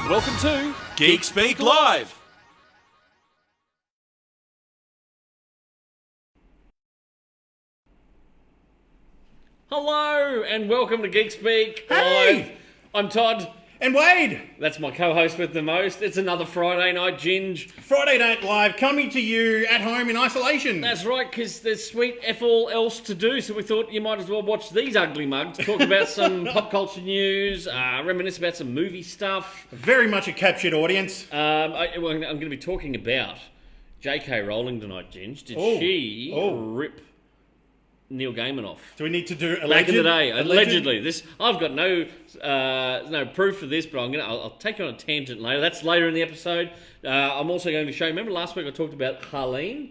Welcome to Geek Speak Live. Hello and welcome to Geek Speak Hey! Live. I'm Todd. And Wade, That's my co-host with the most. It's another Friday night ginge. Friday Night Live coming to you at home in isolation. That's right, because there's sweet F all else to do, so we thought you might as well watch these ugly mugs, talk about some pop culture news, reminisce about some movie stuff. Very much a captured audience. I'm going to be talking about J.K. Rowling tonight, ginge. Did she rip Neil Gaiman off? Do we need to do Back in the day, allegedly. This I've got no proof of this, but I'll take you on a tangent later. That's later in the episode. I'm also going to show. Remember last week I talked about Harleen,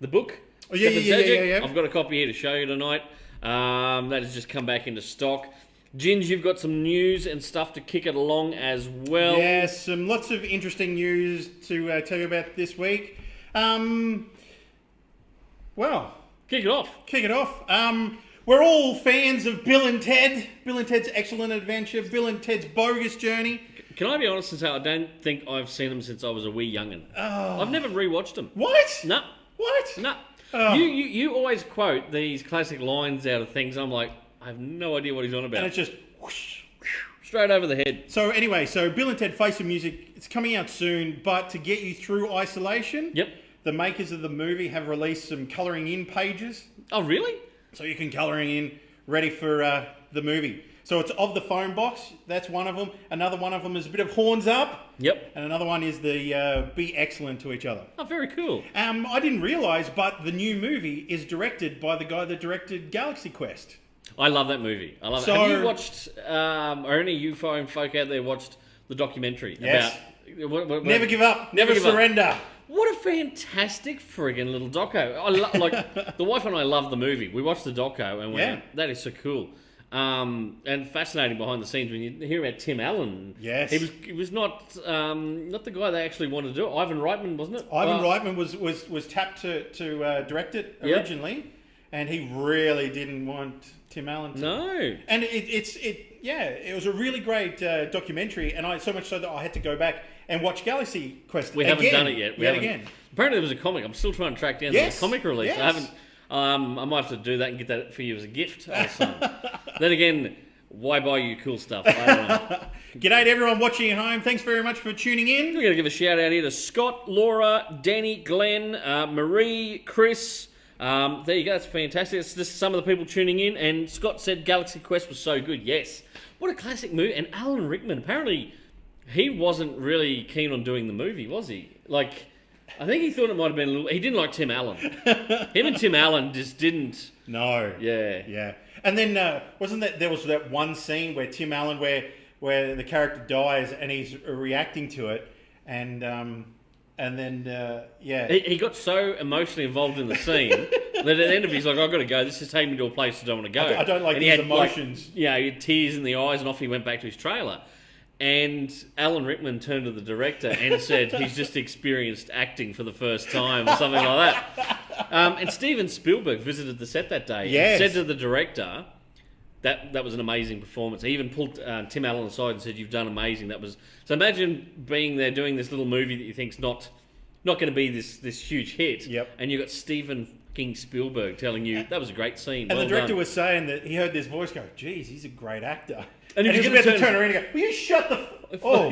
the book. Oh, yeah. I've got a copy here to show you tonight. That has just come back into stock. Ginge, you've got some news and stuff to kick it along as well. Yes, lots of interesting news to tell you about this week. Kick it off. We're all fans of Bill and Ted. Bill and Ted's Excellent Adventure. Bill and Ted's Bogus Journey. Can I be honest and say I don't think I've seen them since I was a wee young'un. Oh. I've never rewatched them. What? No. What? No. Oh. You always quote these classic lines out of things. I'm like, I have no idea what he's on about. And it's just whoosh. Straight over the head. So anyway, Bill and Ted Face of Music, it's coming out soon, but to get you through isolation, Yep. the makers of the movie have released some colouring in pages. Oh, really? So you can colouring in, ready for the movie. So it's of the phone box, that's one of them. Another one of them is a bit of horns up. Yep. And another one is the be excellent to each other. Oh, very cool. I didn't realise, but the new movie is directed by the guy that directed Galaxy Quest. I love that movie. I love it. So- Have you watched, or any of you fine folk out there watched the documentary Yes. about... Never give up, never give up. surrender. What a fantastic friggin' little doco. The wife and I love the movie. We watched the doco and went, that is so cool. And fascinating behind the scenes when you hear about Tim Allen. Yes. He was not the guy they actually wanted to do it. Ivan Reitman, wasn't it? Ivan Reitman was tapped to direct it originally, and he really didn't want Tim Allen to. No. And it was a really great documentary, and so much so that I had to go back and watch Galaxy Quest We again. haven't done it yet. Again. Apparently there was a comic. I'm still trying to track down the comic release. Yes. I haven't. I might have to do that and get that for you as a gift. Then again, why buy you cool stuff? I don't know. G'day to everyone watching at home. Thanks very much for tuning in. We're going to give a shout out here to Scott, Laura, Danny, Glenn, Marie, Chris. There you go. That's fantastic. It's just some of the people tuning in. And Scott said Galaxy Quest was so good. Yes. What a classic movie. And Alan Rickman, apparently he wasn't really keen on doing the movie, was he? I think he thought it might have been a little... He didn't like Tim Allen. Him and Tim Allen just didn't... No. Yeah. And then there was that one scene where Tim Allen where the character dies and he's reacting to it, and then He got so emotionally involved in the scene that at the end of it, he's like, I've got to go. This is taking me to a place I don't want to go. I don't like and these he had, emotions. he had tears in the eyes, and off he went back to his trailer. And Alan Rickman turned to the director and said he's just experienced acting for the first time or something like that. And Steven Spielberg visited the set that day and said to the director that was an amazing performance. He even pulled Tim Allen aside and said, "You've done amazing." So imagine being there doing this little movie that you think's not going to be this huge hit. Yep. And you got Steven fucking Spielberg telling you that was a great scene. And well the director done. was saying that he heard this voice go, "Geez, he's a great actor." And he was gonna about to turn around and go, "Will you shut the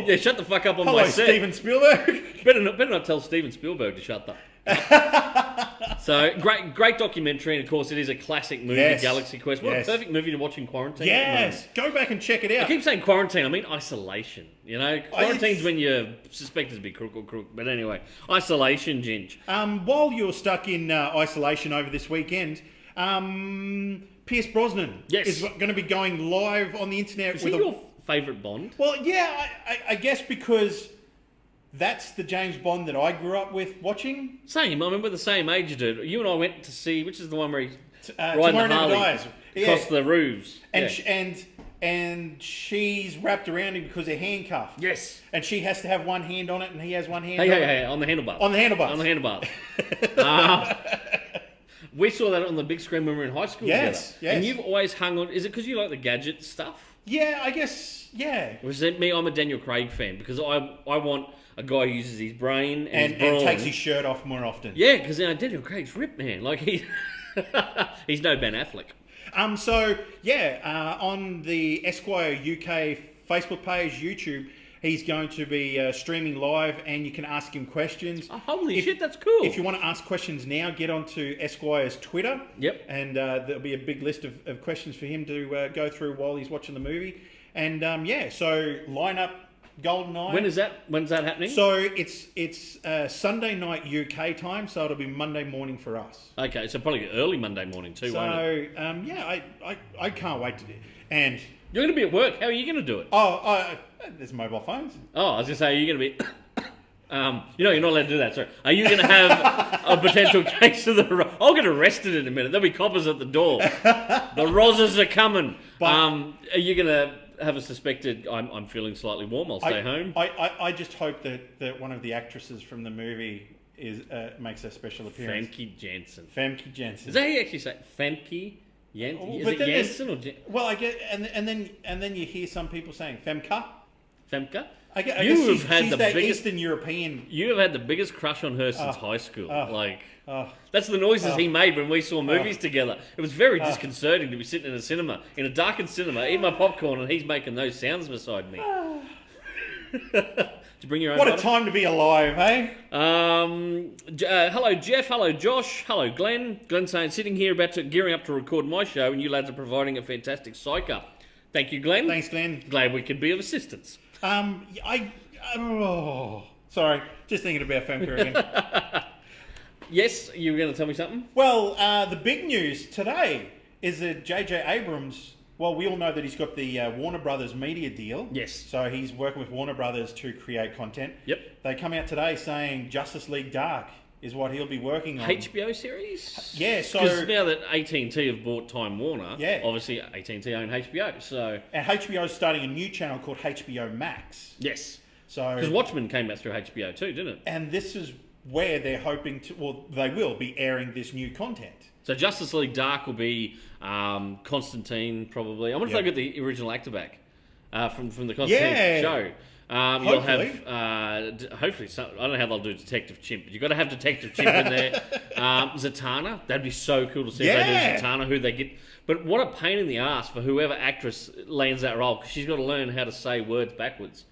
yeah, shut the fuck up on hello, my set." Steven Spielberg. Better not tell Steven Spielberg to shut up. So great documentary, and of course it is a classic movie, Galaxy Quest. What a perfect movie to watch in quarantine. Yes, go back and check it out. I keep saying quarantine, I mean isolation. You know, quarantine's when you're suspected to be crook or crook. But anyway, isolation, Ginge. While you're stuck in isolation over this weekend, Pierce Brosnan is going to be going live on the internet. Is he your favourite Bond? Well, yeah, I guess because that's the James Bond that I grew up with watching. Same. I mean, we're the same age, dude. You and I went to see, which is the one where he's riding Tomorrow the Never Harley Dies. across the roofs. And and she's wrapped around him because they're handcuffed. Yes. And she has to have one hand on it, and he has one hand on it. Hey, on the handlebars. On the handlebars. On the handlebars. We saw that on the big screen when we were in high school together. Yes. And you've always hung on... Is it because you like the gadget stuff? Yeah, I guess. Yeah. Whereas me, I'm a Daniel Craig fan because I want a guy who uses his brain and And takes his shirt off more often. Yeah, because Daniel Craig's ripped, man. Like he's no Ben Affleck. On the Esquire UK Facebook page, YouTube, he's going to be streaming live, and you can ask him questions. Oh, holy shit, that's cool. If you want to ask questions now, get onto Esquire's Twitter. Yep. And there'll be a big list of questions for him to go through while he's watching the movie. And so line up GoldenEye. When's that happening? So it's Sunday night UK time, so it'll be Monday morning for us. Okay, so probably early Monday morning too, won't it? I can't wait to do. And you're going to be at work. How are you going to do it? There's mobile phones. Oh, I was going to say, are you going to be... you're not allowed to do that, sorry. Are you going to have a potential case of the... I'll get arrested in a minute. There'll be coppers at the door. The Roses are coming. But, are you going to have a suspected... I'm feeling slightly warm, I'll stay home? I just hope that one of the actresses from the movie makes a special appearance. Femke Janssen. Femke Janssen. Is that how you actually say Femke Janssen? Is it Janssen or Janssen? Well, I get... And then you hear some people saying Femke. Femke? I guess she's the biggest Eastern European. You have had the biggest crush on her since high school. That's the noises he made when we saw movies together. It was very disconcerting to be sitting in a cinema, in a darkened cinema, eating my popcorn, and he's making those sounds beside me. Did you bring your own? What a time to be alive, eh? Hello, Jeff. Hello, Josh. Hello, Glenn. Glenn saying, sitting here gearing up to record my show, and you lads are providing a fantastic psych up. Thank you, Glenn. Thanks, Glenn. Glad we could be of assistance. Sorry, just thinking about Femke again. Yes, you were going to tell me something? Well, the big news today is that J.J. Abrams, well, we all know that he's got the Warner Brothers media deal. Yes. So he's working with Warner Brothers to create content. Yep. They come out today saying Justice League Dark is what he'll be working on. HBO series? Yeah, so... Because now that AT&T have bought Time Warner, yeah, obviously AT&T own HBO, so... And HBO's starting a new channel called HBO Max. Yes. So... Because Watchmen came out through HBO too, didn't it? And this is where they're hoping to... Well, they will be airing this new content. So Justice League Dark will be Constantine, probably. I wonder if they get the original actor back from the Constantine show. You'll have, hopefully, I don't know how they'll do Detective Chimp, but you've got to have Detective Chimp in there. Zatanna, that'd be so cool to see if they do Zatanna, who they get. But what a pain in the ass for whoever actress lands that role, because she's got to learn how to say words backwards.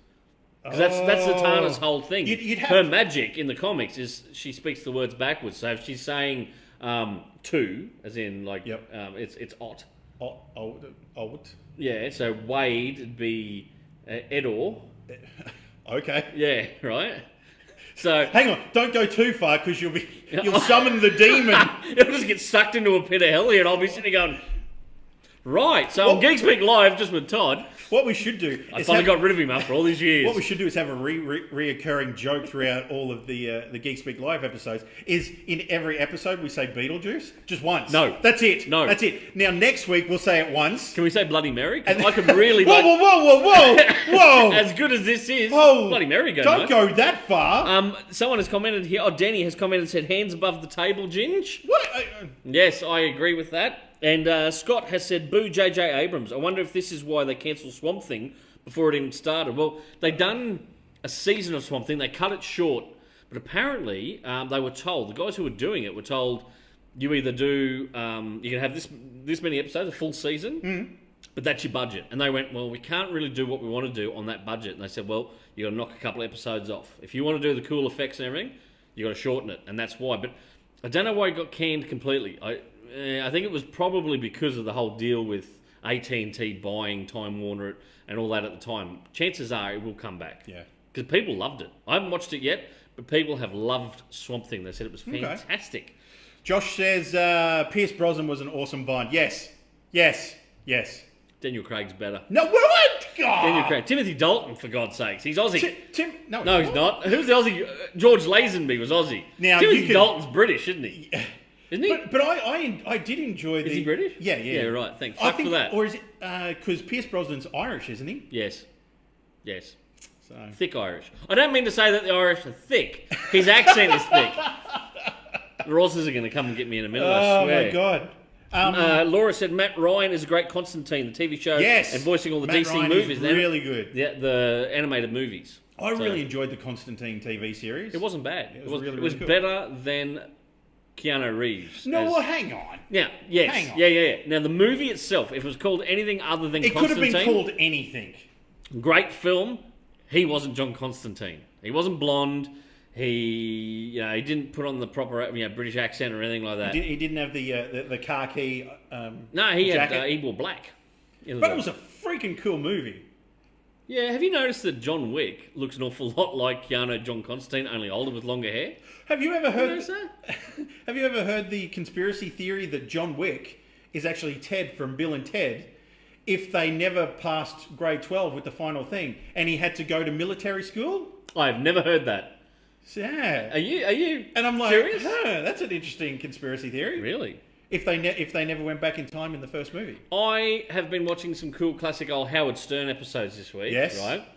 Because that's Zatanna's whole thing. Her magic in the comics is she speaks the words backwards. So if she's saying to, as in like, it's ot. Ot. Yeah, so Wade would be Edor. Okay. Yeah, right. So hang on, don't go too far because you'll summon the demon. It'll just get sucked into a pit of hell here, and I'll be sitting going, right. So on Geek Speak Live, just with Todd. What we should do, I finally got rid of him after all these years. What we should do is have a reoccurring joke throughout all of the Geek Speak Live episodes. Is in every episode we say Beetlejuice just once. No, that's it. No, that's it. Now next week we'll say it once. Can we say Bloody Mary? Because I could really whoa! As good as this is, Bloody Mary. Don't go that far. Someone has commented here. Denny has commented and said hands above the table, Ginge. What? Yes, I agree with that. And Scott has said, boo J.J. Abrams. I wonder if this is why they cancelled Swamp Thing before it even started. Well, they'd done a season of Swamp Thing. They cut it short. But apparently, they were told, the guys who were doing it were told, you either do, you can have this many episodes, a full season, but that's your budget. And they went, well, we can't really do what we want to do on that budget. And they said, well, you got to knock a couple of episodes off. If you want to do the cool effects and everything, you got to shorten it. And that's why. But I don't know why it got canned completely. I think it was probably because of the whole deal with AT&T buying Time Warner and all that at the time. Chances are it will come back. Yeah. Because people loved it. I haven't watched it yet, but people have loved Swamp Thing. They said it was fantastic. Okay. Josh says Pierce Brosnan was an awesome Bond. Yes. Daniel Craig's better. No, what? God. Daniel Craig. Timothy Dalton, for God's sakes. He's Aussie. No, he's not. Who's the Aussie? George Lazenby was Aussie. Now, Timothy Dalton's British, isn't he? Isn't he? But I did enjoy the... Is he British? Yeah. Yeah, right. Thanks. Fuck for that. Or is it... Because Pierce Brosnan's Irish, isn't he? Yes. So. Thick Irish. I don't mean to say that the Irish are thick. His accent is thick. The Rosses are going to come and get me in a minute, I swear. Oh, my God. Laura said Matt Ryan is a great Constantine, the TV show, Yes, and voicing all the Matt DC Ryan movies. is really good. The animated movies. I really enjoyed the Constantine TV series. It wasn't bad. It was really good. better than Keanu Reeves. No, well, hang on. Yeah, yes. Hang on. Yeah. Now, the movie itself, if it was called anything other than It could have Constantine... been called anything. Great film. He wasn't John Constantine. He wasn't blonde. He didn't put on the proper British accent or anything like that. He didn't have the khaki No, he jacket. he wore black. But it was a freaking cool movie. Yeah, have you noticed that John Wick looks an awful lot like Keanu John Constantine, only older with longer hair? Have you ever heard? noticed that? Have you ever heard the conspiracy theory that John Wick is actually Ted from Bill and Ted? If they never passed grade 12 with the final thing, and he had to go to military school. I've never heard that. Yeah. Are you? And I'm like, serious? that's an interesting conspiracy theory. Really? If they never went back in time in the first movie. I have been watching some cool classic old Howard Stern episodes this week. Yes. Right.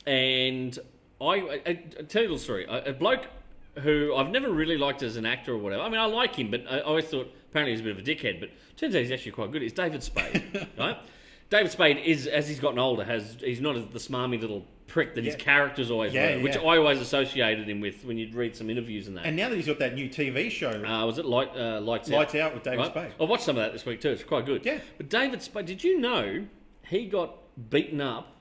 And I tell you a little story. A bloke who I've never really liked as an actor or whatever. I mean, I like him, but I always thought apparently he's a bit of a dickhead. But turns out he's actually quite good. It's David Spade. Right. David Spade is, as he's gotten older, he's not the smarmy little prick that his characters always were, which I always associated him with when you'd read some interviews and that. And now that he's got that new TV show, was it Lights Out? Lights Out with David Spade. I watched some of that this week too. It's quite good. Yeah. But David Spade, did you know he got beaten up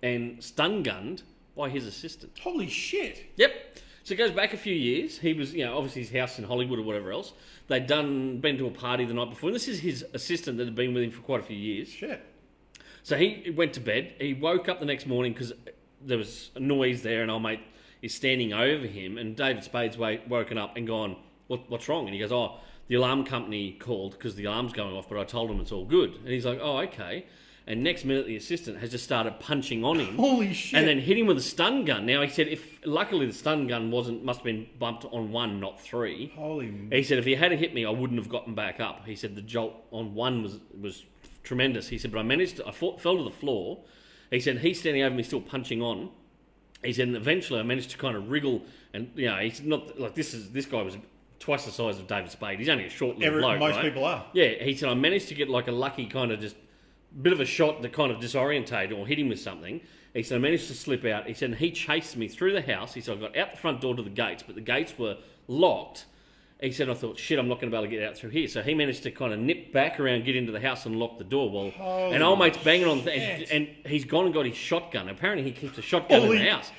and stun gunned by his assistant? Holy shit! Yep. So it goes back a few years. He was, obviously his house in Hollywood or whatever else. They'd been to a party the night before. And this is his assistant that had been with him for quite a few years. Shit. So he went to bed. He woke up the next morning because there was a noise there, and old mate is standing over him. And David Spade's woken up and gone, what's wrong? And he goes, oh, the alarm company called because the alarm's going off, but I told them it's all good. And he's like, oh, okay. And next minute, the assistant has just started punching on him. Holy shit. And then hit him with a stun gun. Now, he said, luckily the stun gun must have been bumped on 1, not 3. He said, if he had hit me, I wouldn't have gotten back up. He said, the jolt on 1 was tremendous. He said, but I fell to the floor. He said, he's standing over me still punching on. He said, and eventually I managed to kind of wriggle. And, he said, not like this guy was twice the size of David Spade. He's only a short little bloke, most right? people are. Yeah, he said, I managed to get like a lucky kind of just bit of a shot that kind of disorientated or hit him with something. He said, I managed to slip out. He said, and he chased me through the house. He said, I got out the front door to the gates, but the gates were locked. He said, I thought, shit, I'm not going to be able to get out through here. So he managed to kind of nip back around, get into the house and lock the door. And old mate's banging on the thing, and he's gone and got his shotgun. Apparently he keeps a shotgun in the house.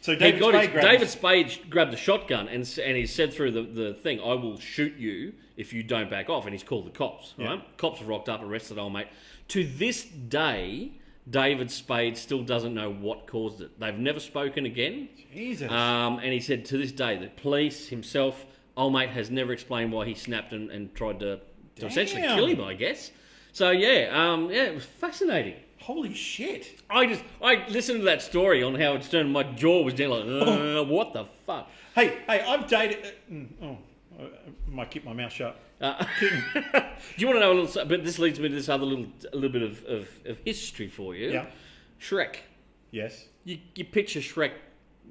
So David Spade grabbed the shotgun and he said through the thing, I will shoot you if you don't back off. And he's called the cops. Yeah. Right? Cops rocked up, arrested old mate. To this day, David Spade still doesn't know what caused it. They've never spoken again. Jesus. And he said to this day, the police himself, old mate has never explained why he snapped and tried to essentially kill him, I guess. So it was fascinating. Holy shit. I listened to that story on Howard Stern and my jaw was down like, what the fuck? Hey, I've dated... I might keep my mouth shut. Do you want to know a little... But this leads me to this other little bit of history for you. Yeah. Shrek. Yes. You picture Shrek,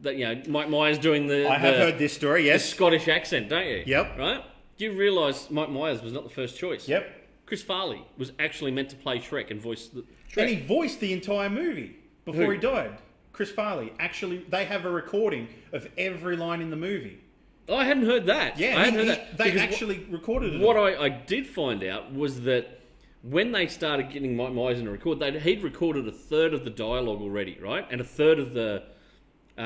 that Mike Myers doing I have heard this story, the yes. Scottish accent, don't you? Yep. Right? Do you realise Mike Myers was not the first choice? Yep. Chris Farley was actually meant to play Shrek and voice the Shrek. And he voiced the entire movie before he died. Chris Farley. Actually, they have a recording of every line in the movie. I hadn't heard that. Yeah, I hadn't heard that. They Because actually recorded it. What I did find out was that when they started getting Mike Myers in to record, he'd recorded a third of the dialogue already, right? And a third of the... he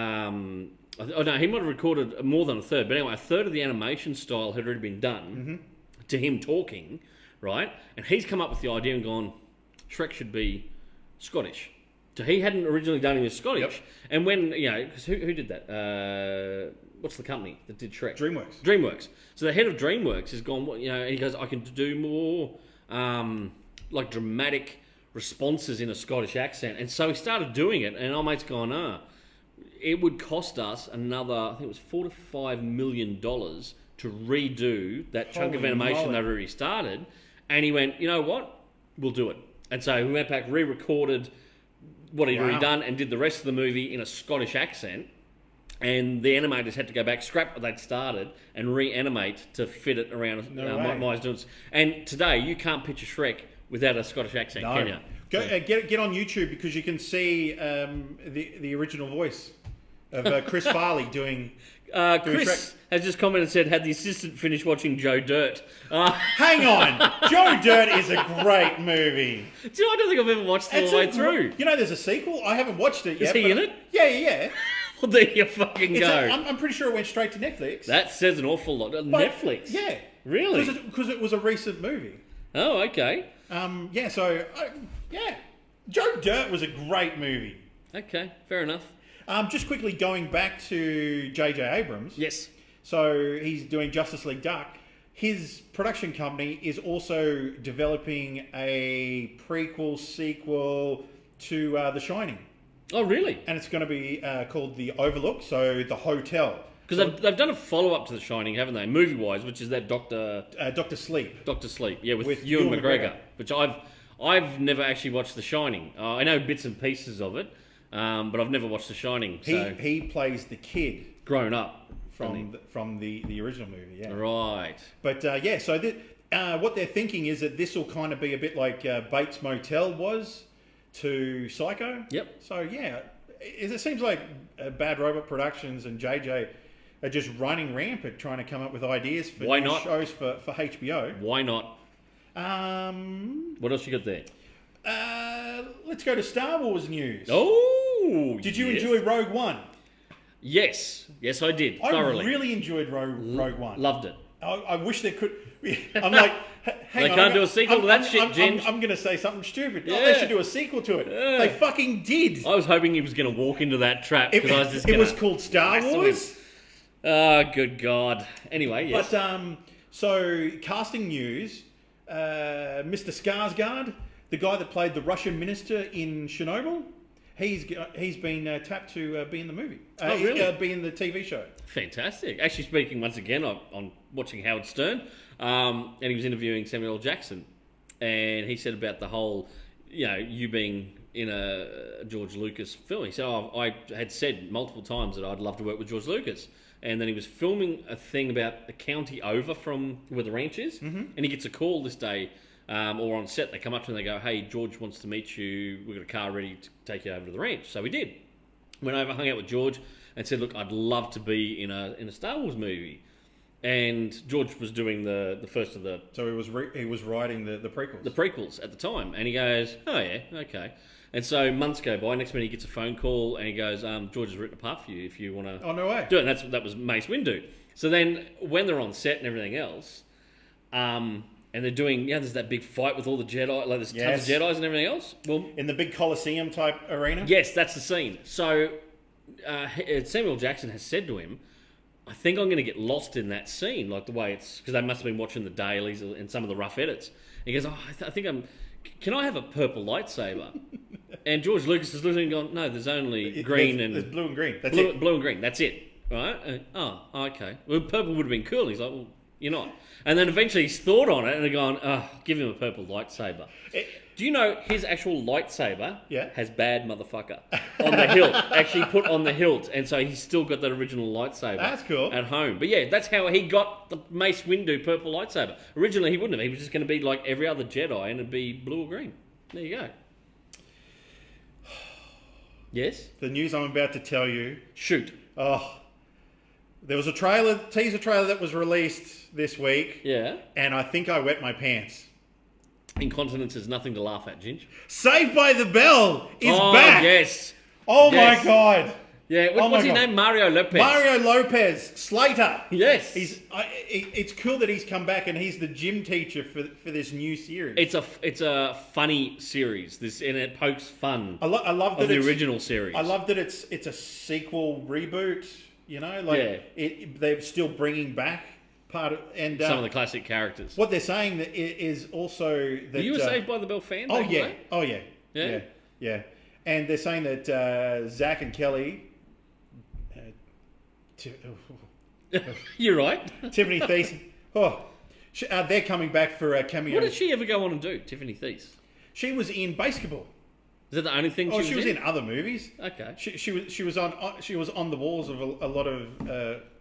might have recorded more than a third. But anyway, a third of the animation style had already been done to him talking, right? And he's come up with the idea and gone, Shrek should be Scottish. So he hadn't originally done him as Scottish. Yep. And when, because who did that? What's the company that did Shrek? DreamWorks. So the head of DreamWorks has gone, and he goes, I can do more like dramatic responses in a Scottish accent. And so he started doing it, and our mate's gone, it would cost us another, I think it was $4 to $5 million to redo that chunk of animation they'd already started. And he went, you know what? We'll do it. And so we went back, re-recorded what he'd already done, and did the rest of the movie in a Scottish accent. And the animators had to go back, scrap what they'd started, and reanimate to fit it around Myers doing. And today, you can't picture Shrek without a Scottish accent, can you? Get on YouTube because you can see the original voice of Chris Farley doing Chris Shrek. has just commented and said, had the assistant finished watching Joe Dirt? Hang on! Joe Dirt is a great movie. Do you know, I don't think I've ever watched it all the way through. You know, there's a sequel. I haven't watched it yet. Is he in it? Yeah. Well, there you fucking go. I'm pretty sure it went straight to Netflix. That says an awful lot. Netflix? Yeah. Really? Because it was a recent movie. Oh, okay. Joe Dirt was a great movie. Okay, fair enough. Just quickly going back to J.J. Abrams. Yes. So he's doing Justice League Dark. His production company is also developing a prequel sequel to The Shining. Oh, really? And it's going to be called The Overlook, so the hotel. Because they've done a follow-up to The Shining, haven't they? Movie-wise, which is that Doctor Sleep. Doctor Sleep, yeah, with Ewan McGregor. Which I've never actually watched The Shining. I know bits and pieces of it, but I've never watched The Shining. So. He plays the kid. Grown up. From the original movie, yeah. Right. But, so what they're thinking is that this will kind of be a bit like Bates Motel was to Psycho. Yep. So, yeah, it seems like Bad Robot Productions and JJ are just running rampant trying to come up with ideas for shows for HBO. Why not? What else you got there? Let's go to Star Wars news. Oh! Did you enjoy Rogue One? Yes, I did. Thoroughly. I really enjoyed Rogue One. Loved it. I wish there could. I'm like, hang on. They can't do a sequel to that shit, Ginge. I'm going to say something stupid. Yeah. Oh, they should do a sequel to it. Yeah. They fucking did. I was hoping he was going to walk into that trap because I was just. It was called Star Wars. Oh, good God. Anyway, yes. But so casting news. Mr. Skarsgård, the guy that played the Russian minister in Chernobyl. He's been tapped to be in the movie. Really? Be in the TV show. Fantastic. Actually, speaking once again, I'm watching Howard Stern, and he was interviewing Samuel L. Jackson, and he said about the whole, you being in a George Lucas film. He said, I had said multiple times that I'd love to work with George Lucas. And then he was filming a thing about a county over from where the ranch is, and he gets a call this day, or on set, they come up to him and they go, hey, George wants to meet you, we've got a car ready to take you over to the ranch. So we did. Went over, hung out with George, and said, look, I'd love to be in a Star Wars movie. And George was doing the first of the... So he was writing the prequels. The prequels at the time. And he goes, oh yeah, okay. And so months go by, next minute he gets a phone call and he goes, George has written a part for you if you want to no way. do it. And that was Mace Windu. So then when they're on set and everything else, and they're doing, there's that big fight with all the Jedi, like there's tons of Jedis and everything else. Well, in the big Colosseum type arena? Yes, that's the scene. So Samuel Jackson has said to him, I think I'm going to get lost in that scene, like the way it's, because they must have been watching the dailies and some of the rough edits. He goes, I think can I have a purple lightsaber? And George Lucas is looking and going, no, there's only green there's blue and green. That's it. Blue and green, that's it. Right? Okay. Well, purple would have been cool. He's like, well, you're not. And then eventually he's thought on it and they're going, give him a purple lightsaber. Do you know his actual lightsaber has bad motherfucker on the hilt, actually put on the hilt, and so he's still got that original lightsaber. That's cool. At home. But yeah, that's how he got the Mace Windu purple lightsaber. Originally he wouldn't have. He was just going to be like every other Jedi and it'd be blue or green. There you go. Yes? The news I'm about to tell you. Shoot. Oh. There was a teaser trailer that was released this week. Yeah. And I think I wet my pants. Incontinence is nothing to laugh at, Ginge. Saved by the Bell is back. Yes. Oh my God. Yeah. What's his name? Mario Lopez. Mario Lopez. Slater. Yes. It's cool that he's come back and he's the gym teacher for this new series. It's a funny series. And it pokes fun. I love that the original series. I love that it's a sequel reboot. They're still bringing back part of some of the classic characters. What they're saying is also that are you a Saved by the Bell fan? Oh yeah. And they're saying that Zach and Kelly. You're right. Tiffany Thies. They're coming back for a cameo. What did she ever go on and do, Tiffany Thies? She was in Basketball. Is that the only thing she was in other movies. Okay. She was on the walls of a lot of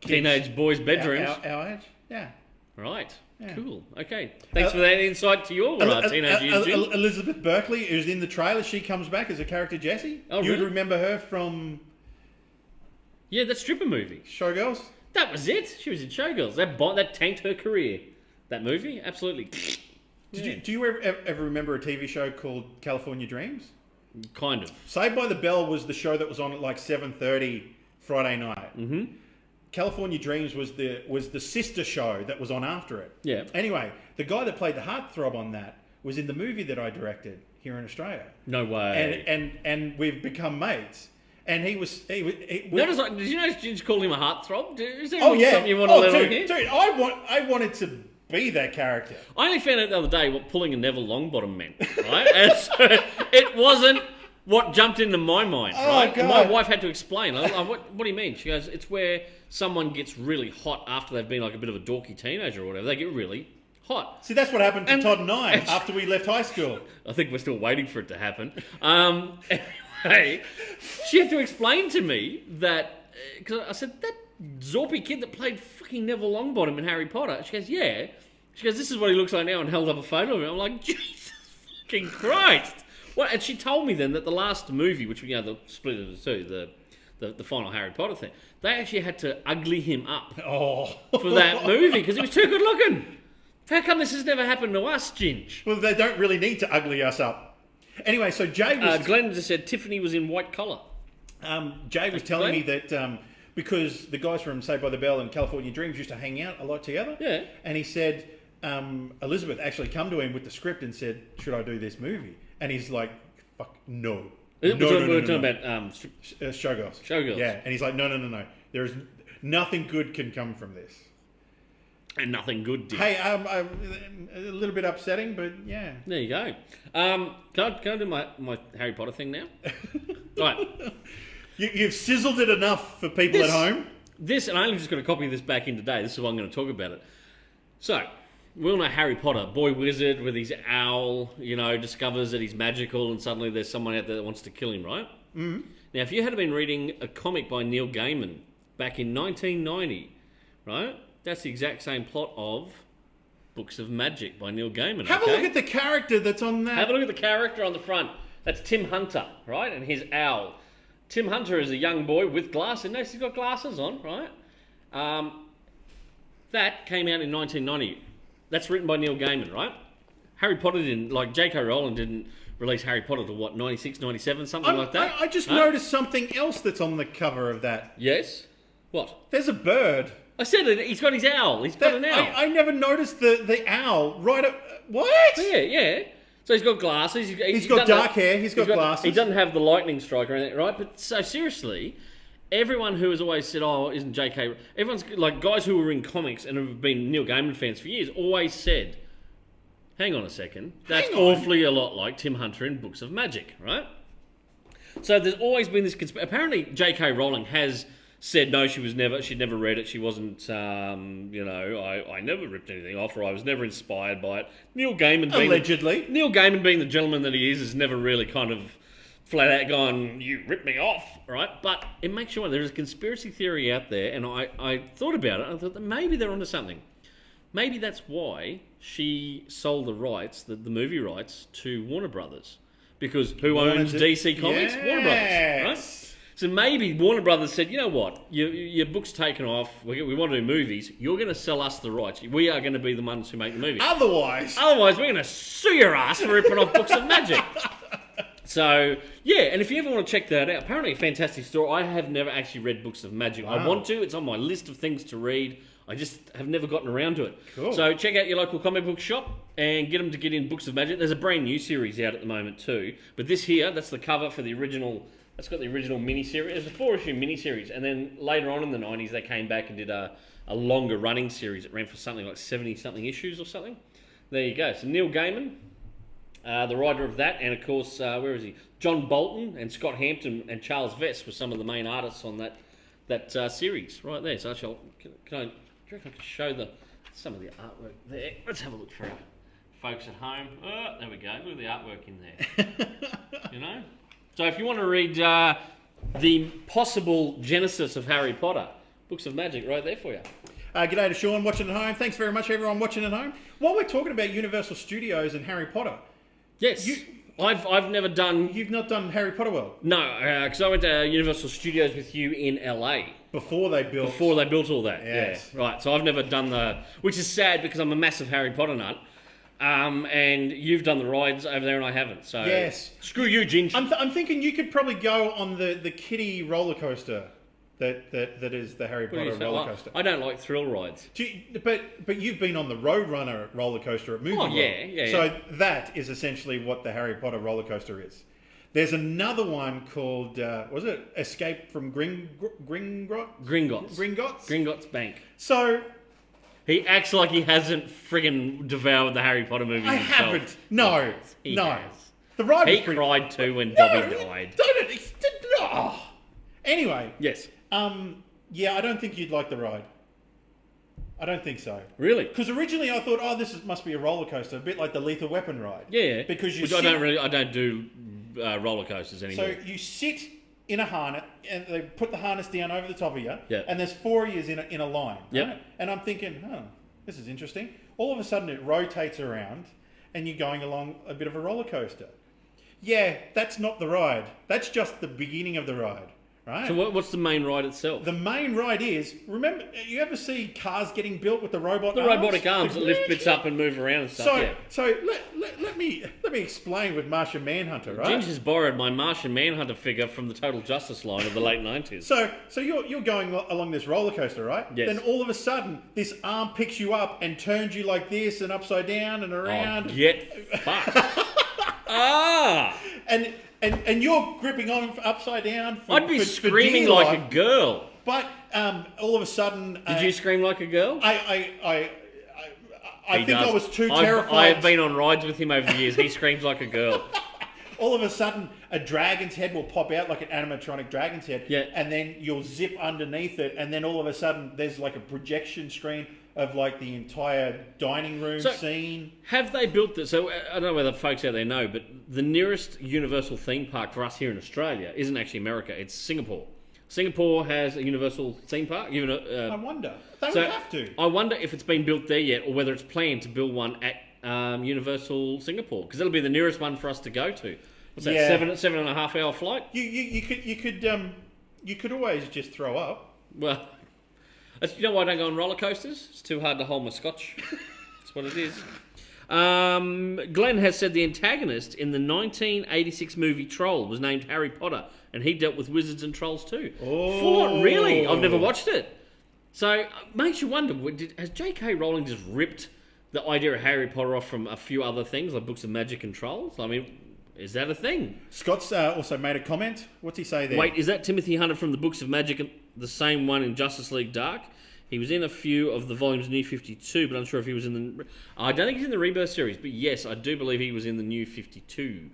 kids Teenage boys' bedrooms. Our age. Yeah. Right. Yeah. Cool. Okay. Thanks for that insight to your teenage years, Jim. Elizabeth Berkley, who's in the trailer, she comes back as a character Jessie. Oh, you would really? remember her from Yeah, that stripper movie. Showgirls. That was it. She was in Showgirls. That tanked her career. That movie, absolutely. Do you ever remember a TV show called California Dreams? Kind of. Saved by the Bell was the show that was on at like 7:30 Friday night. Mm-hmm. California Dreams was the sister show that was on after it. Yeah. Anyway, the guy that played the heartthrob on that was in the movie that I directed here in Australia. No way. And we've become mates. And he was. Did you know Ginge called him a heartthrob? Is there yeah. something you want to let on here? Dude, I wanted to be that character. I only found out the other day what pulling a Neville Longbottom meant, right? And so it wasn't what jumped into my mind, right? God. And my wife had to explain. What do you mean? She goes, it's where someone gets really hot after they've been like a bit of a dorky teenager or whatever. They get really hot. See, that's what happened to Todd and I after we left high school. I think we're still waiting for it to happen. Anyway, she had to explain to me that, because I said, that Zorpy kid that played fucking Neville Longbottom in Harry Potter. She goes, yeah. She goes, this is what he looks like now, and held up a photo of him. I'm like, Jesus fucking Christ. Well, and she told me then that the last movie, which we the split into two, the final Harry Potter thing, they actually had to ugly him up for that movie because he was too good looking. How come this has never happened to us, Ginge? Well, they don't really need to ugly us up. Anyway, so Jay was... Glenn just said Tiffany was in white collar. Jay was telling me that because the guys from Saved by the Bell and California Dreams used to hang out a lot together. Yeah. And he said Elizabeth actually come to him with the script and said, should I do this movie? And he's like, fuck, no. We're talking about Showgirls. Showgirls. Yeah, and he's like, no. There is nothing good can come from this. And nothing good did. Hey, a little bit upsetting, but yeah. There you go. Can I do my Harry Potter thing now? Right. You've sizzled it enough for people at home. And I only just got a copy of this back in today. This is why I'm going to talk about it. So, we all know Harry Potter, boy wizard with his owl, discovers that he's magical and suddenly there's someone out there that wants to kill him, right? Mm-hmm. Now, if you had been reading a comic by Neil Gaiman back in 1990, right? That's the exact same plot of Books of Magic by Neil Gaiman. Have a look at the character that's on that. Have a look at the character on the front. That's Tim Hunter, right? And his owl. Tim Hunter is a young boy with glasses. Notice he's got glasses on, right? That came out in 1990. That's written by Neil Gaiman, right? Harry Potter didn't, J.K. Rowling didn't release Harry Potter till 96, 97, something like that? I just noticed something else that's on the cover of that. Yes? What? There's a bird. I said it. He's got his owl. He's got an owl. I never noticed the owl right up... What? Yeah. So he's got glasses. He's got dark hair. He's got glasses. He doesn't have the lightning strike or anything, right? But so seriously, everyone who has always said, oh, isn't J.K... Everyone's like guys who were in comics and have been Neil Gaiman fans for years always said, hang on a second, that's awfully a lot like Tim Hunter in Books of Magic, right? So there's always been this... Apparently J.K. Rowling has... said no, she'd never read it. She wasn't, I never ripped anything off, or I was never inspired by it. Neil Gaiman being the gentleman that he is never really kind of flat out gone, you ripped me off, right? But it makes you wonder. There's a conspiracy theory out there, and I thought about it. I thought that maybe they're onto something. Maybe that's why she sold the rights, the movie rights, to Warner Brothers. Because who owns DC Comics? Yes. Warner Brothers, right? So maybe Warner Brothers said, you know what, your book's taken off, we want to do movies, you're going to sell us the rights. We are going to be the ones who make the movies. Otherwise, we're going to sue your ass for ripping off Books of Magic. So, yeah, and if you ever want to check that out, apparently a fantastic story. I have never actually read Books of Magic. Wow. I want to. It's on my list of things to read. I just have never gotten around to it. Cool. So check out your local comic book shop and get them to get in Books of Magic. There's a brand new series out at the moment too. But this here, that's the cover for the original... That's got the original mini-series. It was a 4-issue mini-series. And then later on in the 90s, they came back and did a longer running series. It ran for something like 70-something issues or something. There you go. So Neil Gaiman, the writer of that. And, of course, where is he? John Bolton and Scott Hampton and Charles Vess were some of the main artists on that series right there. So do you reckon I could show some of the artwork there? Let's have a look for a folks at home. Oh, there we go. Look at the artwork in there. You know? So if you want to read the possible genesis of Harry Potter, Books of Magic right there for you. G'day to Sean watching at home. Thanks very much, everyone watching at home. While we're talking about Universal Studios and Harry Potter, Yes. I've never done... you've not done Harry Potter World No, because I went to Universal Studios with you in LA. before they built. Before they built all that. Yes. Yeah. Right, so I've never done the... Which is sad because I'm a massive Harry Potter nut. And you've done the rides over there and I haven't. So Yes. Screw you, Ginge. I'm thinking you could probably go on the kiddie roller coaster that is the Harry What do Potter you say? roller coaster. I don't like thrill rides. But you've been on the Roadrunner roller coaster at Movie World. yeah. So that is essentially what the Harry Potter roller coaster is. There's another one called was it Escape from Gringotts? Gringotts Bank. So He acts like he hasn't friggin' devoured the Harry Potter movies I himself. haven't. No, He no. has. The ride was He pretty... cried too when No, Dobby died. don't it? Oh. Anyway, Yes. yeah, I don't think you'd like the ride. I don't think so. Really? Because originally I thought, must be a roller coaster, a bit like the Lethal Weapon ride. Yeah. Because you Which sit, I don't do roller coasters anymore. so you sit in a harness, and they put the harness down over the top of you, Yeah. and there's 4 of you in a line. Yep. Right? And I'm thinking, this is interesting. All of a sudden it rotates around, and you're going along a bit of a roller coaster. Yeah, that's not the ride. That's just the beginning of the ride, right? So what's the main ride itself? The main ride is, remember, you ever see cars getting built with the robot The arms? robotic arms that lift bits up and move around and stuff, yeah. So let me explain with Martian Manhunter, right? Ginge has borrowed my Martian Manhunter figure from the Total Justice line of the late 90s. So you're going along this roller coaster, right? Yes. Then all of a sudden, this arm picks you up and turns you like this and upside down and around. Oh, get fucked. And you're gripping on upside down. I'd be for screaming dear like life. a girl. But all of a sudden, Did you scream like a girl? I He think does. I was too I terrified. have been on rides with him over the years. He screams like a girl. All of a sudden, a dragon's head will pop out like an animatronic dragon's head, Yeah. and then you'll zip underneath it, and then all of a sudden, there's like a projection screen of like the entire dining room scene. Have they built this? So I don't know whether folks out there know, but the nearest Universal theme park for us here in Australia isn't actually America. It's Singapore. Singapore has a Universal theme park. I wonder. They would have to. I wonder if it's been built there yet, or whether it's planned to build one at Universal Singapore, because that'll be the nearest one for us to go to. What's that? Yeah. 7.5 hour flight? You could always just throw up. Well, you know why I don't go on roller coasters? It's too hard to hold my scotch. That's what it is. Glenn has said the antagonist in the 1986 movie Troll was named Harry Potter, and he dealt with wizards and trolls too. Oh. Full on, really? I've never watched it. So, it makes you wonder, has J.K. Rowling just ripped the idea of Harry Potter off from a few other things, like Books of Magic and Trolls? I mean, is that a thing? Scott's also made a comment. What's he say there? Wait, is that Timothy Hunter from the Books of Magic, the same one in Justice League Dark? He was in a few of the volumes of New 52, but I'm sure if he was in the... I don't think he's in the Rebirth series, but yes, I do believe he was in the New 52.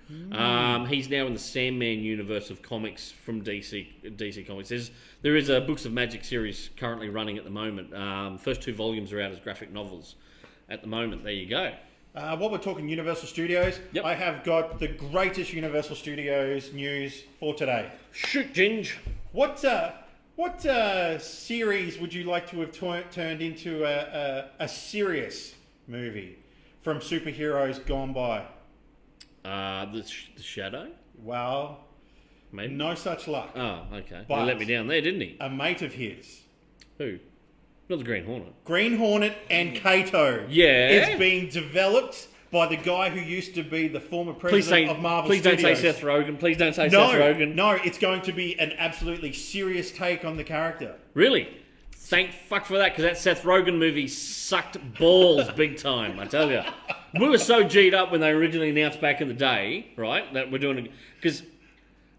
He's now in the Sandman universe of comics from DC Comics. There is a Books of Magic series currently running at the moment. First 2 volumes are out as graphic novels at the moment. There you go. While we're talking Universal Studios, Yep. I have got the greatest Universal Studios news for today. Shoot, Ginge. What series would you like to have turned into a serious movie from superheroes gone by? The Shadow? Well, Maybe. no such luck. Oh, okay. But- He let me down there, didn't he? A mate of his, Who? Not the Green Hornet. Green Hornet and Kato, Yeah? is being developed by the guy who used to be the former president of Marvel Please Studios. don't say Seth Rogen. Please don't say No, Seth Rogen. no, it's going to be an absolutely serious take on the character. Really? Thank fuck for that, because that Seth Rogen movie sucked balls big time, I tell you. We were so G'd up when they originally announced back in the day, right, that we're doing it. Because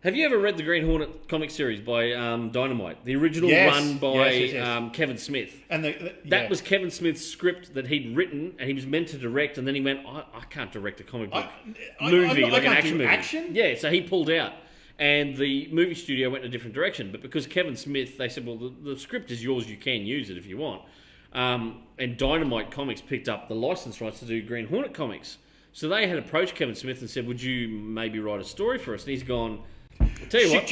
have you ever read the Green Hornet comic series by Dynamite? The original Yes. run by Yes. Kevin Smith. And That was Kevin Smith's script that he'd written, and he was meant to direct, and then he went, I can't direct a comic book movie, I like an can't action do movie. action? Yeah, so he pulled out. And the movie studio went in a different direction. But because Kevin Smith, they said, well, the script is yours, you can use it if you want. and Dynamite Comics picked up the license rights to do Green Hornet comics. So they had approached Kevin Smith and said, would you maybe write a story for us? And he's gone, I'll tell you what,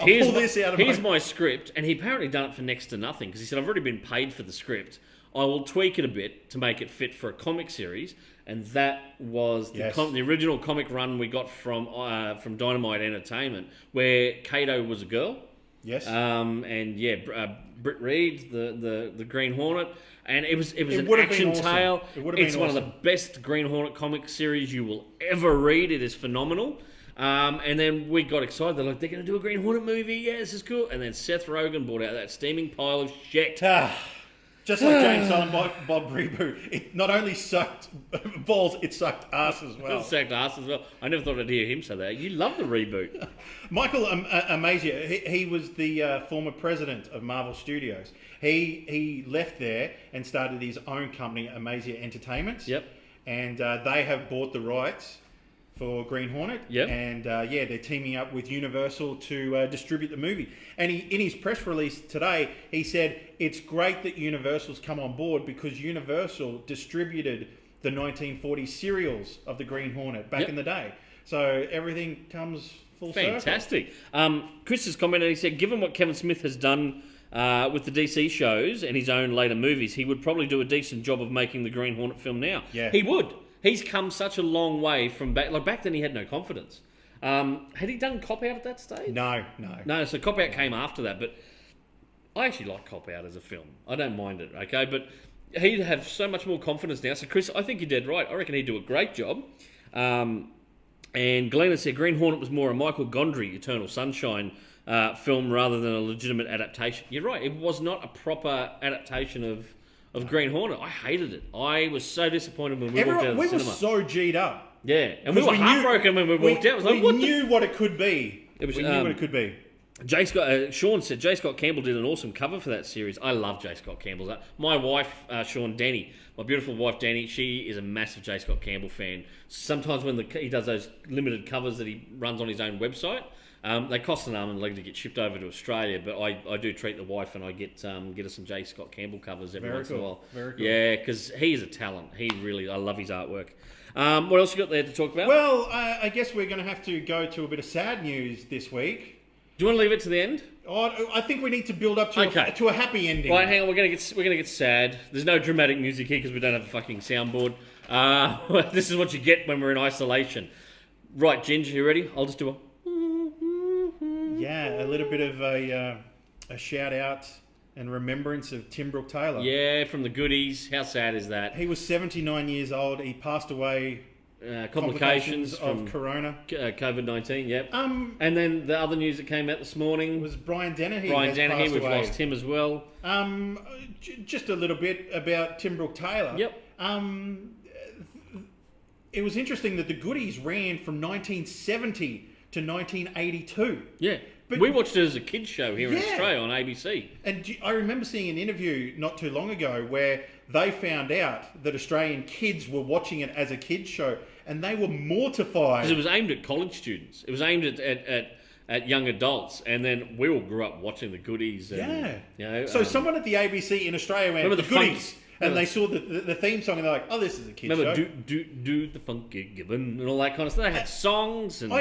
here's my script. And he apparently done it for next to nothing because he said, I've already been paid for the script. I will tweak it a bit to make it fit for a comic series. And that was the original comic run we got from Dynamite Entertainment, where Kato was a girl. Yes. Britt Reed, the Green Hornet, and it was an action tale. It's one of the best Green Hornet comic series you will ever read. It is phenomenal. And then we got excited. They're like, they're going to do a Green Hornet movie. Yeah, this is cool. And then Seth Rogen brought out that steaming pile of shit. Just like James Silent Bob reboot, it not only sucked balls, it sucked ass as well. It sucked ass as well. I never thought I'd hear him say that. You love the reboot. Michael Amazia, he was the former president of Marvel Studios. He left there and started his own company, Amazia Entertainment. Yep. And they have bought the rights for Green Hornet. Yep. And they're teaming up with Universal to distribute the movie. And in his press release today, he said, it's great that Universal's come on board because Universal distributed the 1940 serials of the Green Hornet back in the day. So everything comes full circle. Fantastic. Chris has commented, he said, given what Kevin Smith has done with the DC shows and his own later movies, he would probably do a decent job of making the Green Hornet film now. Yeah. He would. He's come such a long way from back. Like back then, he had no confidence. Had he done Cop Out at that stage? No. So Cop Out came after that. But I actually like Cop Out as a film. I don't mind it. Okay, but he'd have so much more confidence now. So Chris, I think you're dead right. I reckon he'd do a great job. And Glenn has said Green Hornet was more a Michael Gondry Eternal Sunshine film rather than a legitimate adaptation. You're right. It was not a proper adaptation of Green Hornet. I hated it. I was so disappointed when we walked out of the cinema. We were so G'd up. Yeah, and we were heartbroken when we walked out. We knew what it could be. We knew what it could be. Sean said J. Scott Campbell did an awesome cover for that series. I love J. Scott Campbell. My wife, Sean Denny, my beautiful wife Danny, she is a massive J. Scott Campbell fan. Sometimes when he does those limited covers that he runs on his own website, they cost an arm and a leg to get shipped over to Australia, but I do treat the wife and I get her some J. Scott Campbell covers every once in a while. Very cool. Yeah, because he is a talent. I love his artwork. What else you got there to talk about? Well, I guess we're going to have to go to a bit of sad news this week. Do you want to leave it to the end? Oh, I think we need to build up to a happy ending. Right, hang on. We're gonna get sad. There's no dramatic music here because we don't have a fucking soundboard. This is what you get when we're in isolation. Right, Ginger, you ready? I'll just do a. Yeah, a little bit of a shout out and remembrance of Tim Brooke Taylor. Yeah, from the goodies. How sad is that? He was 79 years old. He passed away. Complications of Corona. COVID-19, yep. And then the other news that came out this morning was Brian Dennehy. We've lost him as well. Just a little bit about Tim Brooke Taylor. Yep. It was interesting that the goodies ran from 1970 to 1982. Yeah. But we watched it as a kids show here in Australia on ABC. And I remember seeing an interview not too long ago where they found out that Australian kids were watching it as a kids show and they were mortified. Because it was aimed at college students. It was aimed at young adults. And then we all grew up watching the goodies. And, so someone at the ABC in Australia went, the goodies. And they saw the theme song and they're like, oh, this is a kid's show. Do the funky gibbon and all that kind of stuff. They had songs. And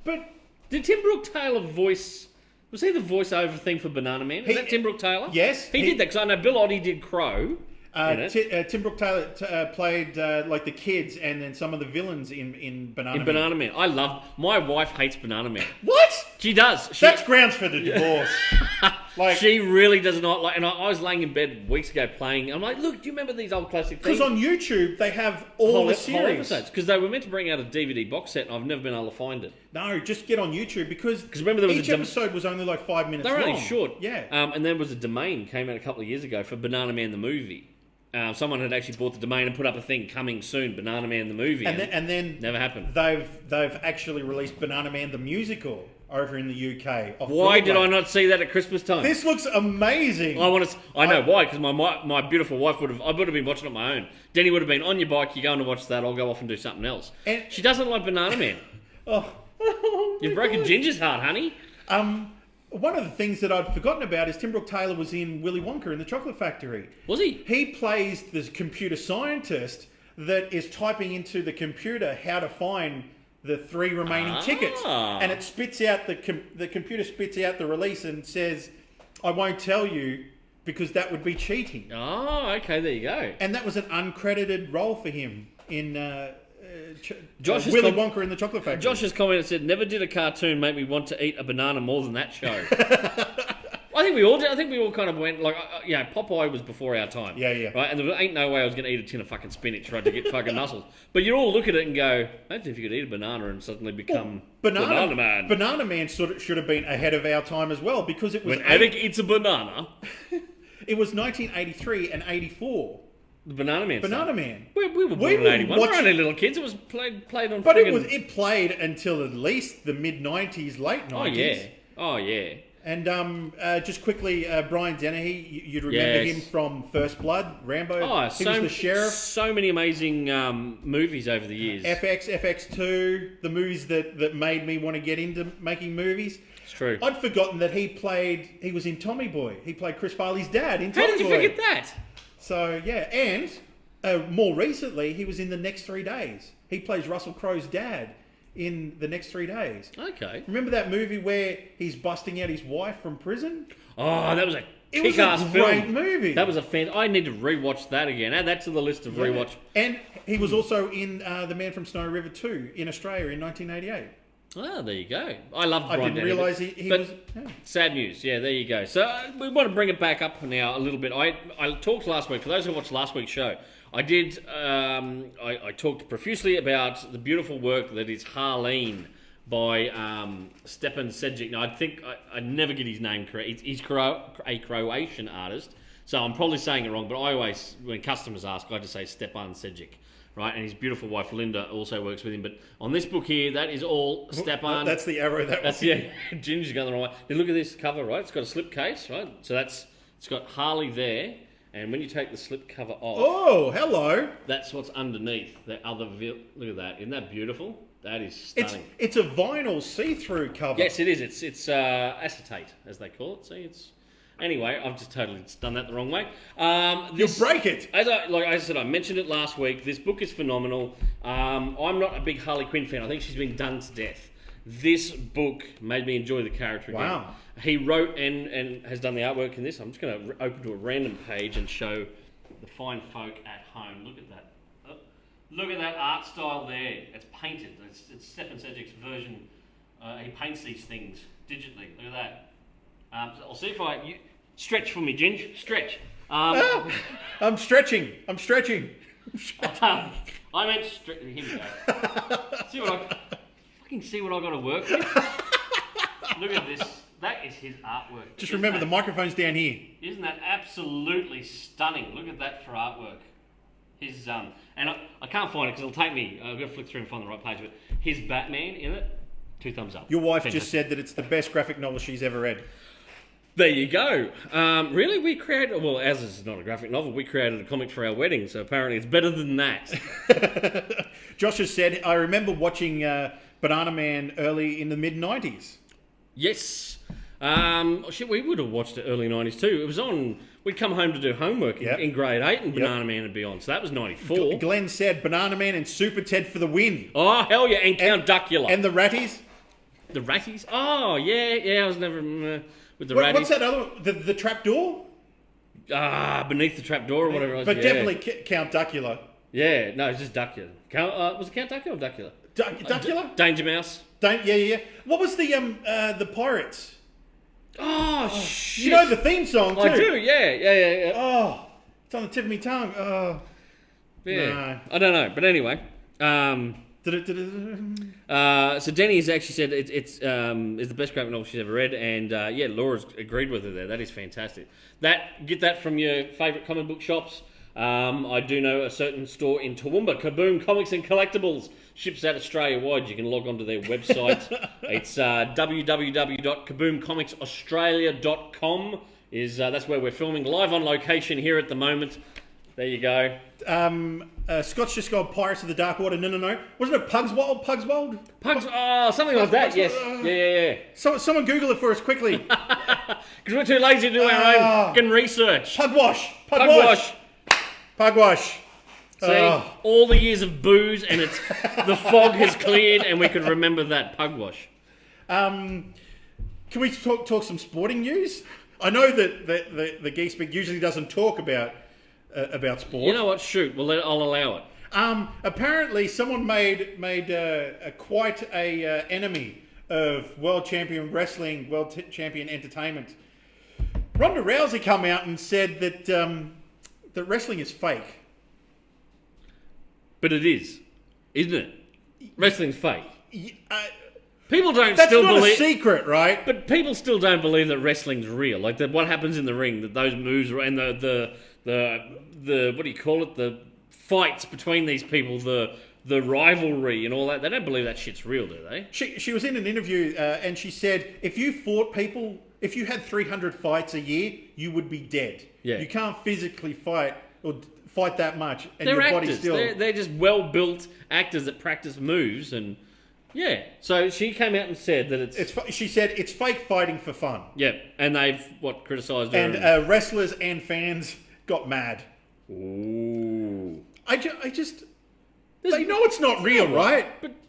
but did Tim Brooke Taylor voice... Was he the voiceover thing for Banana Man? Is that Tim Brooke Taylor? Yes. He did that because I know Bill Oddie did Crow. Tim Brooke Taylor played like the kids and then some of the villains in Banana Man. Banana Man. My wife hates Banana Man. What? She does. That's grounds for the divorce. She really does not like. And I was laying in bed weeks ago playing. I'm like, look, do you remember these old classic things? Because on YouTube they have all the series. Whole episodes. Because they were meant to bring out a DVD box set, and I've never been able to find it. No, just get on YouTube because remember there was each episode was only like 5 minutes long. They were only short. Yeah. And there was a domain came out a couple of years ago for Banana Man the movie. Someone had actually bought the domain and put up a thing coming soon, Banana Man the movie, and then never happened. They've actually released Banana Man the musical over in the UK. Why did I not see that at Christmas time? This looks amazing. I know why, because my beautiful wife would have been watching it on my own. Denny would have been on your bike. You're going to watch that. I'll go off and do something else. And she doesn't like Banana Man. Oh, you've broken Ginger's heart, honey. one of the things that I'd forgotten about is Tim Brooke Taylor was in Willy Wonka and the Chocolate Factory. Was he? He plays the computer scientist that is typing into the computer how to find the 3 remaining tickets, and it spits out the computer spits out the release and says, "I won't tell you because that would be cheating." Oh, okay, there you go. And that was an uncredited role for him in Josh's Willy Wonka and the Chocolate Factory. Josh's comment said, "Never did a cartoon make me want to eat a banana more than that show." I think we all did. I think we all kind of went like, Popeye was before our time. Yeah. Right, and there ain't no way I was going to eat a tin of fucking spinach, right, to get fucking muscles. But you all look at it and go, imagine if you could eat a banana and suddenly become Banana Man. Banana Man sort of should have been ahead of our time as well because it was when Attic eats a banana. It was 1983 and 84. The Banana Man. Banana Man. We were born in 81. We were only little kids. It was played on. But it played until at least the mid 90s, late 90s. Oh yeah. And just quickly, Brian Dennehy, you'd remember him from First Blood, Rambo. Oh, he was the sheriff. So many amazing movies over the years. FX2, the movies that made me want to get into making movies. It's true. I'd forgotten that he was in Tommy Boy. He played Chris Farley's dad in Tommy Boy. How did you forget that? So, yeah, and more recently, he was in The Next 3 Days. He plays Russell Crowe's dad in The Next 3 Days. Okay. Remember that movie where he's busting out his wife from prison? Oh, that was a It was kick-ass a film. great movie. That was a fan. I need to rewatch that again. Add that to the list of rewatch. And he was also in The Man from Snow River 2 in Australia in 1988. Oh, there you go. I loved I Brian didn't Dennehy, realise he but was... Yeah. sad news. Yeah, there you go. So we want to bring it back up now a little bit. I talked last week. For those who watched last week's show, I did. I talked profusely about the beautiful work that is Harleen by Stepan Sedjic. Now, I think I never get his name correct. He's a Croatian artist, so I'm probably saying it wrong. But I always, when customers ask, I just say Stepan Sedjic. Right, and his beautiful wife Linda also works with him. But on this book here, that is all Stepan. That's the arrow that was. Ginger's going the wrong way. Then look at this cover, right? It's got a slipcase, right? So it's got Harley there, and when you take the slipcover off, oh, hello! that's what's underneath the other. Look at that! Isn't that beautiful? That is stunning. It's a vinyl see-through cover. Yes, it is. It's acetate, as they call it. See, it's. Anyway, I've just totally done that the wrong way. You'll break it. As I said, I mentioned it last week. This book is phenomenal. I'm not a big Harley Quinn fan. I think she's been done to death. This book made me enjoy the character again. Wow. He wrote and has done the artwork in this. I'm just going to open to a random page and show the fine folk at home. Look at that. Oh, look at that art style there. It's painted. It's Stefan Sedgic's version. He paints these things digitally. Look at that. I'll see if you stretch for me, Ginge. Stretch. I'm stretching. I meant stretch. Here we go. See what I got to work with. Look at this. That is his artwork. Just remember the microphone's down here. Isn't that absolutely stunning? Look at that for artwork. His and I can't find it because it'll take me. I've got to flick through and find the right page. But his Batman in it. 2 thumbs up. Your wife just said that it's the best graphic novel she's ever read. There you go. Really, we created... Well, as this is not a graphic novel, we created a comic for our wedding, so apparently it's better than that. Josh has said, I remember watching Banana Man early in the mid-90s. Yes. We would have watched it early 90s too. It was on... We'd come home to do homework in grade 8 and Banana Man would be on, so that was 94. Glenn said Banana Man and Super Ted for the win. Oh, hell yeah, and Count Duckula. And the Ratties. The Ratties? Oh, yeah, I was never... with the Ratties. What's that other... The Trapdoor? Beneath the Trapdoor or whatever it was. But definitely Count Duckula. Yeah, no, it's just Duckula. Was it Count Duckula or Duckula? Duckula? Danger Mouse. Yeah. What was the Pirates? Oh, shit. You know the theme song, too. I do, yeah. Oh, it's on the tip of my tongue. Oh. Yeah. No. I don't know, but anyway. So Denny has actually said it's the best graphic novel she's ever read, and Laura's agreed with her there. That is fantastic. Get that from your favourite comic book shops. I do know a certain store in Toowoomba, Kaboom Comics and Collectibles, ships out Australia-wide. You can log on to their website. It's www.kaboomcomicsaustralia.com. That's where we're filming live on location here at the moment. There you go. Scott's just gone Pirates of the Dark Water. No. Wasn't it Pugswold? Something like that, yes. Yeah. So, someone Google it for us quickly. Because we're too lazy to do our own fucking research. Pugwash. See, all the years of booze and the fog has cleared and we could remember that. Pugwash. Can we talk some sporting news? I know that the Geek Speak usually doesn't talk about sport. You know what? Shoot. I'll allow it. Apparently, someone made quite a enemy of world champion wrestling, champion entertainment. Ronda Rousey come out and said that that wrestling is fake. But it is, isn't it? Wrestling's fake. People That's not a secret, right? But people still don't believe that wrestling's real. Like what happens in the ring, that those moves and the what do you call it? The fights between these people, the rivalry and all that. They don't believe that shit's real, do they? She was in an interview and she said, if you had 300 fights a year, you would be dead. Yeah. You can't physically fight that much, and they're your actors. body's still. They're just well-built actors that practice moves and. Yeah, so she came out and said that she said it's fake fighting for fun. Yeah, and they've criticised her. And wrestlers and fans got mad. Ooh, I just they know it's not real, right?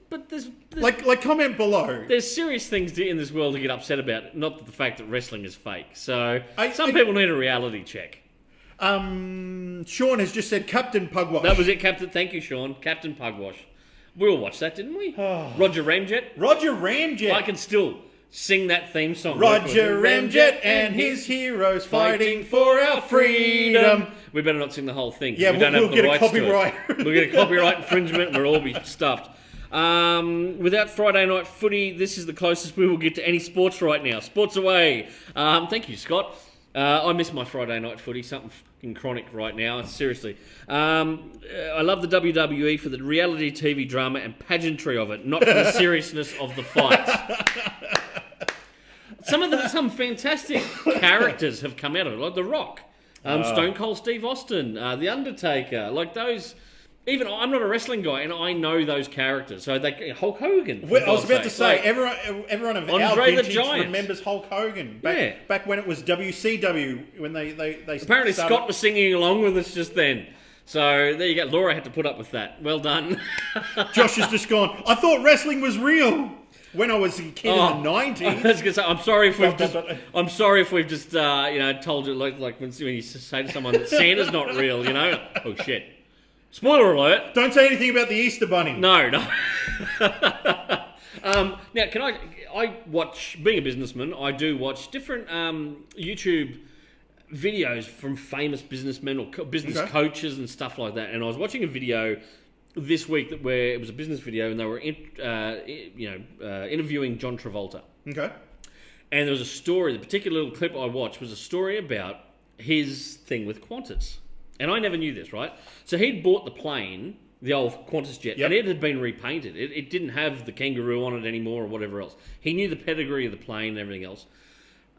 But there's like comment below. There's serious things in this world to get upset about, not the fact that wrestling is fake. So some people need a reality check. Sean has just said Captain Pugwash. That was it, Captain. Thank you, Sean. Captain Pugwash. We all watched that, didn't we? Roger Ramjet. I can still sing that theme song. Roger Ramjet and his heroes fighting for our freedom. We better not sing the whole thing. Yeah, we'll get a copyright. We'll get a copyright infringement and we'll all be stuffed. Without Friday night footy, this is the closest we will get to any sports right now. Sports away. Thank you, Scott. I miss my Friday night footy. Something fucking chronic right now. Seriously. I love the WWE for the reality TV drama and pageantry of it, not for the seriousness of the fights. Some fantastic characters have come out of it, like The Rock, Stone Cold Steve Austin, The Undertaker, like those. Even I'm not a wrestling guy, and I know those characters. So Hulk Hogan. I was about to say, everyone of our vintage remembers Hulk Hogan. Back when it was WCW, when they apparently started. Scott was singing along with us just then. So there you go. Laura had to put up with that. Well done. Josh has just gone, I thought wrestling was real when I was a kid in the 90s. I was gonna say, I'm sorry if we've just told you like when you say to someone that Santa's not real. Oh shit. Spoiler alert. Don't say anything about the Easter Bunny. No. Now, can I watch, being a businessman, I do watch different YouTube videos from famous businessmen or business coaches and stuff like that. And I was watching a video this week where it was a business video and they were interviewing John Travolta. Okay. And there was a story, the particular little clip I watched was a story about his thing with Qantas. And I never knew this, right? So he'd bought the plane, the old Qantas jet, and it had been repainted. It didn't have the kangaroo on it anymore or whatever else. He knew the pedigree of the plane and everything else.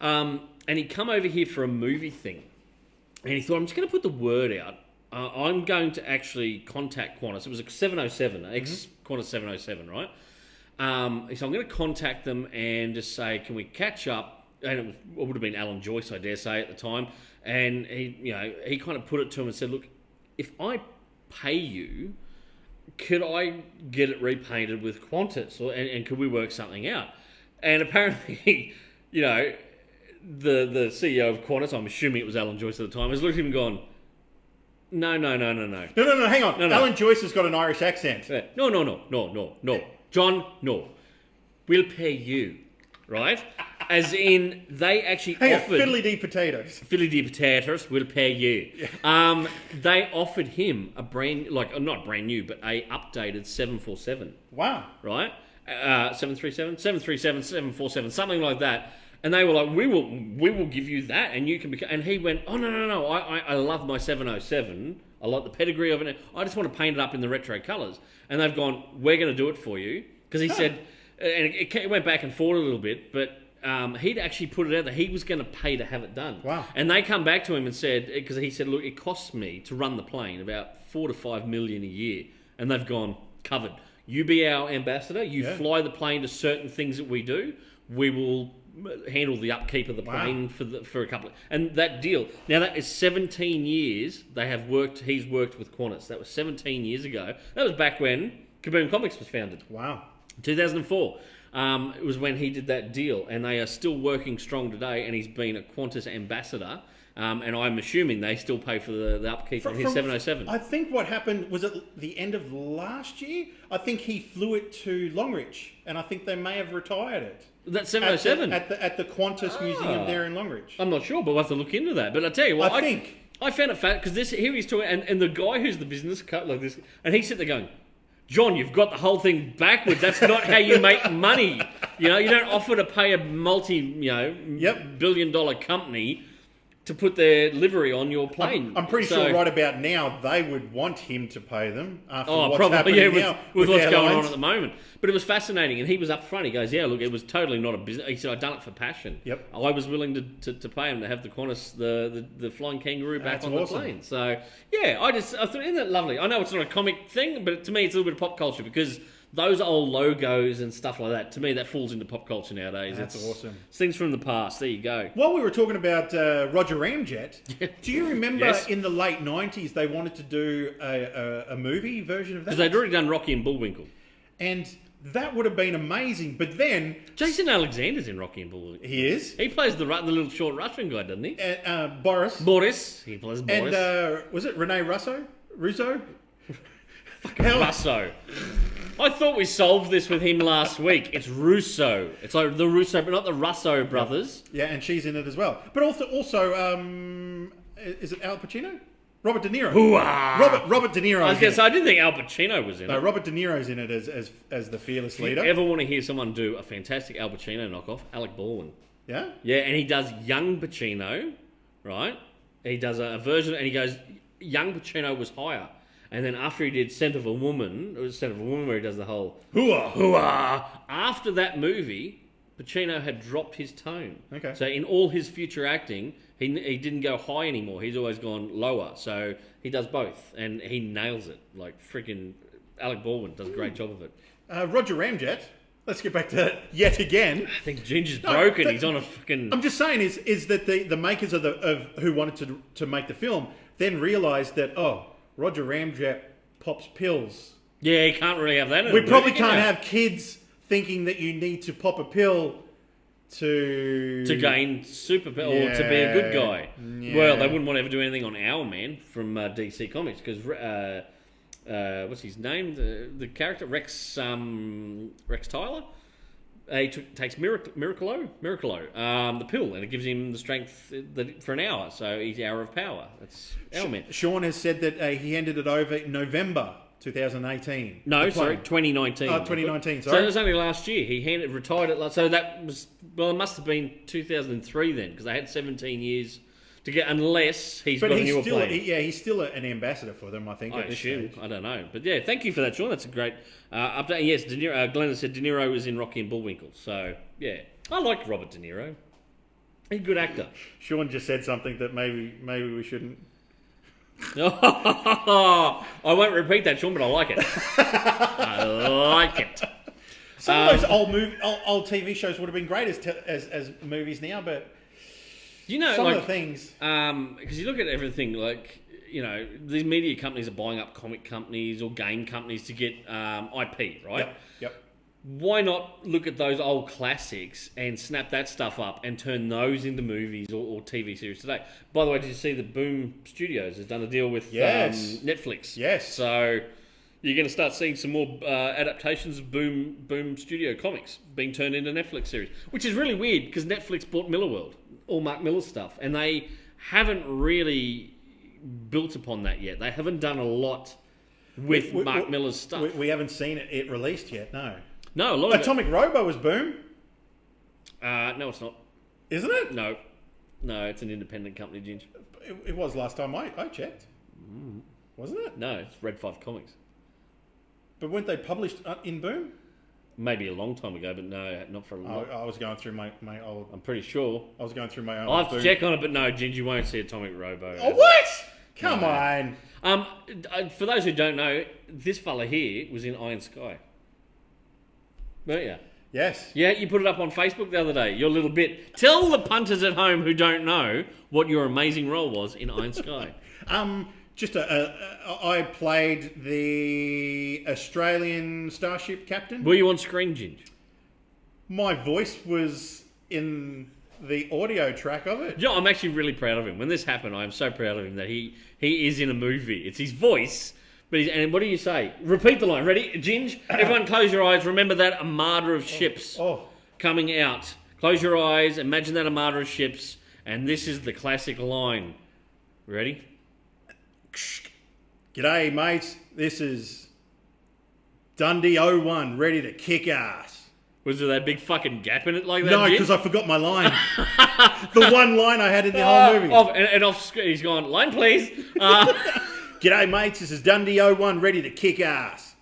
And he'd come over here for a movie thing. And he thought, I'm just going to put the word out. I'm going to actually contact Qantas. It was a 707, ex-Qantas 707, right? So I'm going to contact them and just say, can we catch up? And it would have been Alan Joyce, I dare say, at the time. And he kind of put it to him and said, look, if I pay you, could I get it repainted with Qantas? And could we work something out? And apparently, the CEO of Qantas, I'm assuming it was Alan Joyce at the time, has looked at him and gone, no. No, hang on. Alan Joyce has got an Irish accent. No. John, no. We'll pay you, right? As in, they actually offered... Fiddly-dee potatoes. Fiddly-dee potatoes, we'll pay you. Yeah. They offered him a not brand new, but a updated 747. Wow. Right? 737, 747, something like that. And they were like, we will give you that, and you can become... And he went, oh, no, I love my 707. I like the pedigree of it. I just want to paint it up in the retro colours. And they've gone, we're going to do it for you. Because he said... And it went back and forth a little bit, but... he'd actually put it out that he was going to pay to have it done. Wow. And they come back to him and said, because he said, look, it costs me to run the plane about $4 to $5 million a year. And they've gone, covered. You be our ambassador. You fly the plane to certain things that we do. We will handle the upkeep of the plane for a couple of... And that deal... Now, that is 17 years he's worked with Qantas. That was 17 years ago. That was back when Kaboom Comics was founded. Wow. 2004. It was when he did that deal, and they are still working strong today, and he's been a Qantas ambassador, and I'm assuming they still pay for the upkeep on his 707. I think what happened was at the end of last year, I think he flew it to Longreach, and I think they may have retired it. That 707? At the Qantas Museum there in Longreach. I'm not sure, but we'll have to look into that. But I tell you what, I found it fat, because here he's talking, and the guy who's the business cut like this, and he's sitting there going, John, you've got the whole thing backwards. That's not how you make money. You don't offer to pay a multi-billion-dollar company to put their livery on your plane. I'm pretty sure right about now they would want him to pay them after what's probably, happening now with what's going on at the moment. But it was fascinating, and he was up front. He goes, "Yeah, look, it was totally not a business." He said, "I've done it for passion. Yep, I was willing to pay him to have the Qantas, the flying kangaroo back on the plane." So yeah, I thought, isn't that lovely? I know it's not a comic thing, but to me, it's a little bit of pop culture because those old logos and stuff like that, to me, that falls into pop culture nowadays. That's awesome. It's things from the past. There you go. While we were talking about Roger Ramjet, do you remember in the late 90s they wanted to do a movie version of that? Because they'd already done Rocky and Bullwinkle. And that would have been amazing. But then... Jason Alexander's in Rocky and Bullwinkle. He is. He plays the little short Russian guy, doesn't he? Boris. He plays Boris. And was it Rene Russo? Russo? I thought we solved this with him last week. It's Russo. It's like the Russo, but not the Russo brothers. Yeah, and she's in it as well. But also, is it Al Pacino? Robert De Niro. Robert De Niro. I was going to say, I didn't think Al Pacino was in it. No, Robert De Niro's in it as the fearless leader. If you ever want to hear someone do a fantastic Al Pacino knockoff, Alec Baldwin. Yeah? Yeah, and he does young Pacino, right? He does a version, and he goes, young Pacino was higher. And then after he did Scent of a Woman, where he does the whole hoo-ah, hoo-ah, after that movie, Pacino had dropped his tone. Okay. So in all his future acting, he didn't go high anymore. He's always gone lower. So he does both, and he nails it. Like freaking Alec Baldwin does a great job of it. Roger Ramjet. Let's get back to that yet again. I think Ginger's broken. He's on a fucking... I'm just saying is that the makers of who wanted to make the film then realised that, Roger Ramjet pops pills. Yeah, he can't really have that in We probably can't have kids thinking that you need to pop a pill to gain super power or to be a good guy. Yeah. Well, they wouldn't want to ever do anything on Owlman from DC Comics because what's his name? The character Rex Tyler. He takes Miracolo, the pill, and it gives him the strength for an hour. So he's Hour of Power. That's Owlman. Sean has said that he handed it over in November 2018. No, sorry, 2019. Oh, 2019, sorry. So it was only last year. He retired it. So that was, it must have been 2003 then, because they had 17 years to get, unless he's got a newer plane. He's still an ambassador for them, I think. I assume. I don't know. But yeah, thank you for that, Sean. That's a great update. Yes, De Niro, Glenn has said De Niro was in Rocky and Bullwinkle. So yeah, I like Robert De Niro. He's a good actor. Sean just said something that maybe we shouldn't. I won't repeat that, Sean, but I like it. I like it. Some of those old TV shows would have been great as movies now, but some of the things. Because you look at everything, like, these media companies are buying up comic companies or game companies to get IP, right? Yep. Why not look at those old classics and snap that stuff up and turn those into movies or TV series today? By the way, did you see that Boom Studios has done a deal with Netflix? Yes. So you're going to start seeing some more adaptations of Boom Studio comics being turned into Netflix series, which is really weird because Netflix bought Millarworld, all Mark Millar stuff, and they haven't really built upon that yet. They haven't done a lot with Mark Millar's stuff. We haven't seen it released yet, no. No, a lot of Atomic Robo was Boom. No, it's not. Isn't it? No, it's an independent company, Ginge. It was last time I checked. Wasn't it? No, it's Red 5 Comics. But weren't they published in Boom? Maybe a long time ago, but no, not for a long. I was going through my old. I'm pretty sure. I was going through my own. I'll have to check on it, but no, Ginge, you won't see Atomic Robo. Oh, what? Come on. For those who don't know, this fella here was in Iron Sky. Weren't you? Yes. Yeah, you put it up on Facebook the other day. Your little bit. Tell the punters at home who don't know what your amazing role was in Iron Sky. I played the Australian Starship captain. Were you on screen, Ginge? My voice was in the audio track of it. Yeah, I'm actually really proud of him. When this happened, I am so proud of him that he is in a movie. It's his voice. But and what do you say? Repeat the line. Ready? Ginge? Everyone close your eyes. Remember that armada of ships coming out. Close your eyes. Imagine that armada of ships. And this is the classic line. Ready? G'day, mates. This is Dundee 01, ready to kick ass. Was there that big fucking gap in it like that? No, because I forgot my line. The one line I had in the whole movie. Off screen, he's gone, line please. G'day, mates. This is Dundee 01, ready to kick ass.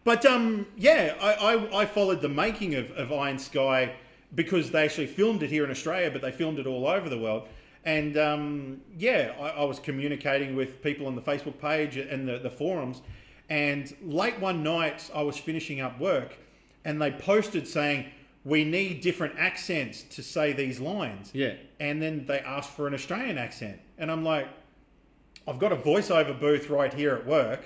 But, I followed the making of Iron Sky because they actually filmed it here in Australia, but they filmed it all over the world. And, I was communicating with people on the Facebook page and the forums. And late one night, I was finishing up work, and they posted saying, we need different accents to say these lines. Yeah. And then they asked for an Australian accent. And I'm like, I've got a voiceover booth right here at work.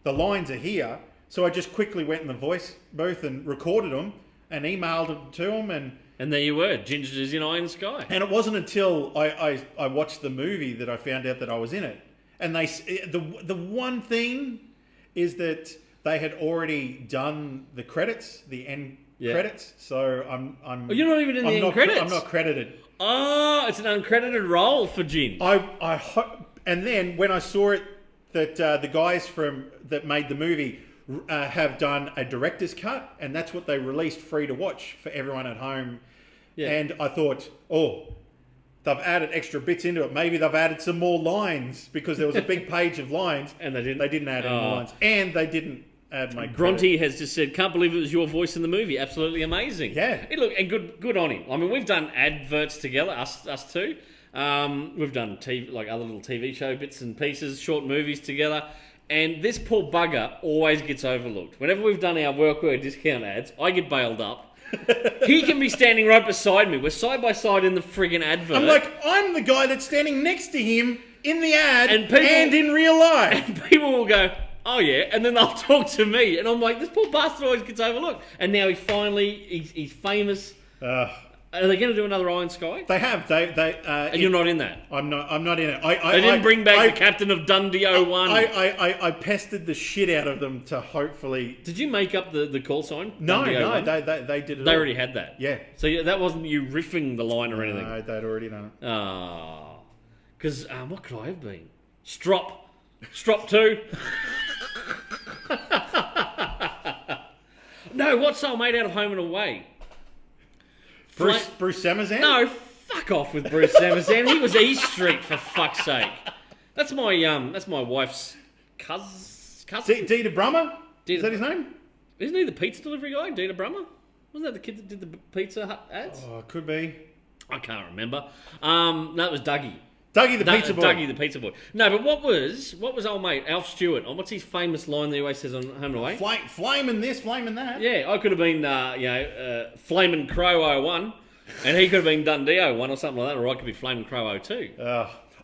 The lines are here. So I just quickly went in the voice booth and recorded them and emailed them to them. And there you were, Ginger is in Iron Sky. And it wasn't until I watched the movie that I found out that I was in it. And the one thing is that they had already done the credits, the end credits. So I'm. Oh, you're not even in the end credits. I'm not credited. Oh, it's an uncredited role for Ginge. I hope. And then when I saw it, that the guys that made the movie have done a director's cut, and that's what they released free to watch for everyone at home. Yeah. And I thought, they've added extra bits into it. Maybe they've added some more lines because there was a big page of lines, and they didn't. They didn't add any more lines, and they didn't add my. Bronte has just said, "Can't believe it was your voice in the movie. Absolutely amazing." Yeah. Hey, look, and good on him. I mean, we've done adverts together, us two. We've done TV, like other little TV show bits and pieces, short movies together. And this poor bugger always gets overlooked. Whenever we've done our workwear discount ads, I get bailed up. He can be standing right beside me. We're side by side in the friggin' advert. I'm like, I'm the guy that's standing next to him in the ad and in real life. And people will go, oh yeah, and then they'll talk to me. And I'm like, this poor bastard always gets overlooked. And now he's famous. Are they going to do another Iron Sky? They have. And you're not in that? I'm not in it. They didn't bring back the captain of Dundee 01. I pestered the shit out of them to hopefully... Did you make up the call sign? No, Dundee 01? they did it They all. already had that? Yeah. So that wasn't you riffing the line or anything? No, they'd already done it. Oh. Because what could I have been? Strop 2. No, what's soul made out of Home and Away? Bruce Samazan? No, fuck off with Bruce Samazan. He was E Street, for fuck's sake. That's my wife's cousin. Dieter Brummer? Is that his name? Isn't he the pizza delivery guy, Dieter Brummer? Wasn't that the kid that did the Pizza Hut ads? Oh, could be. I can't remember. No, it was Dougie. Dougie the pizza boy. Dougie the pizza boy. No, but what was old mate Alf Stewart? What's his famous line that he always says on Home and Away? Flaming this, flaming that. Yeah, I could have been Flamin' Crow 01, and he could have been Dundee 01 or something like that, or I could be Flamin' Crow 02.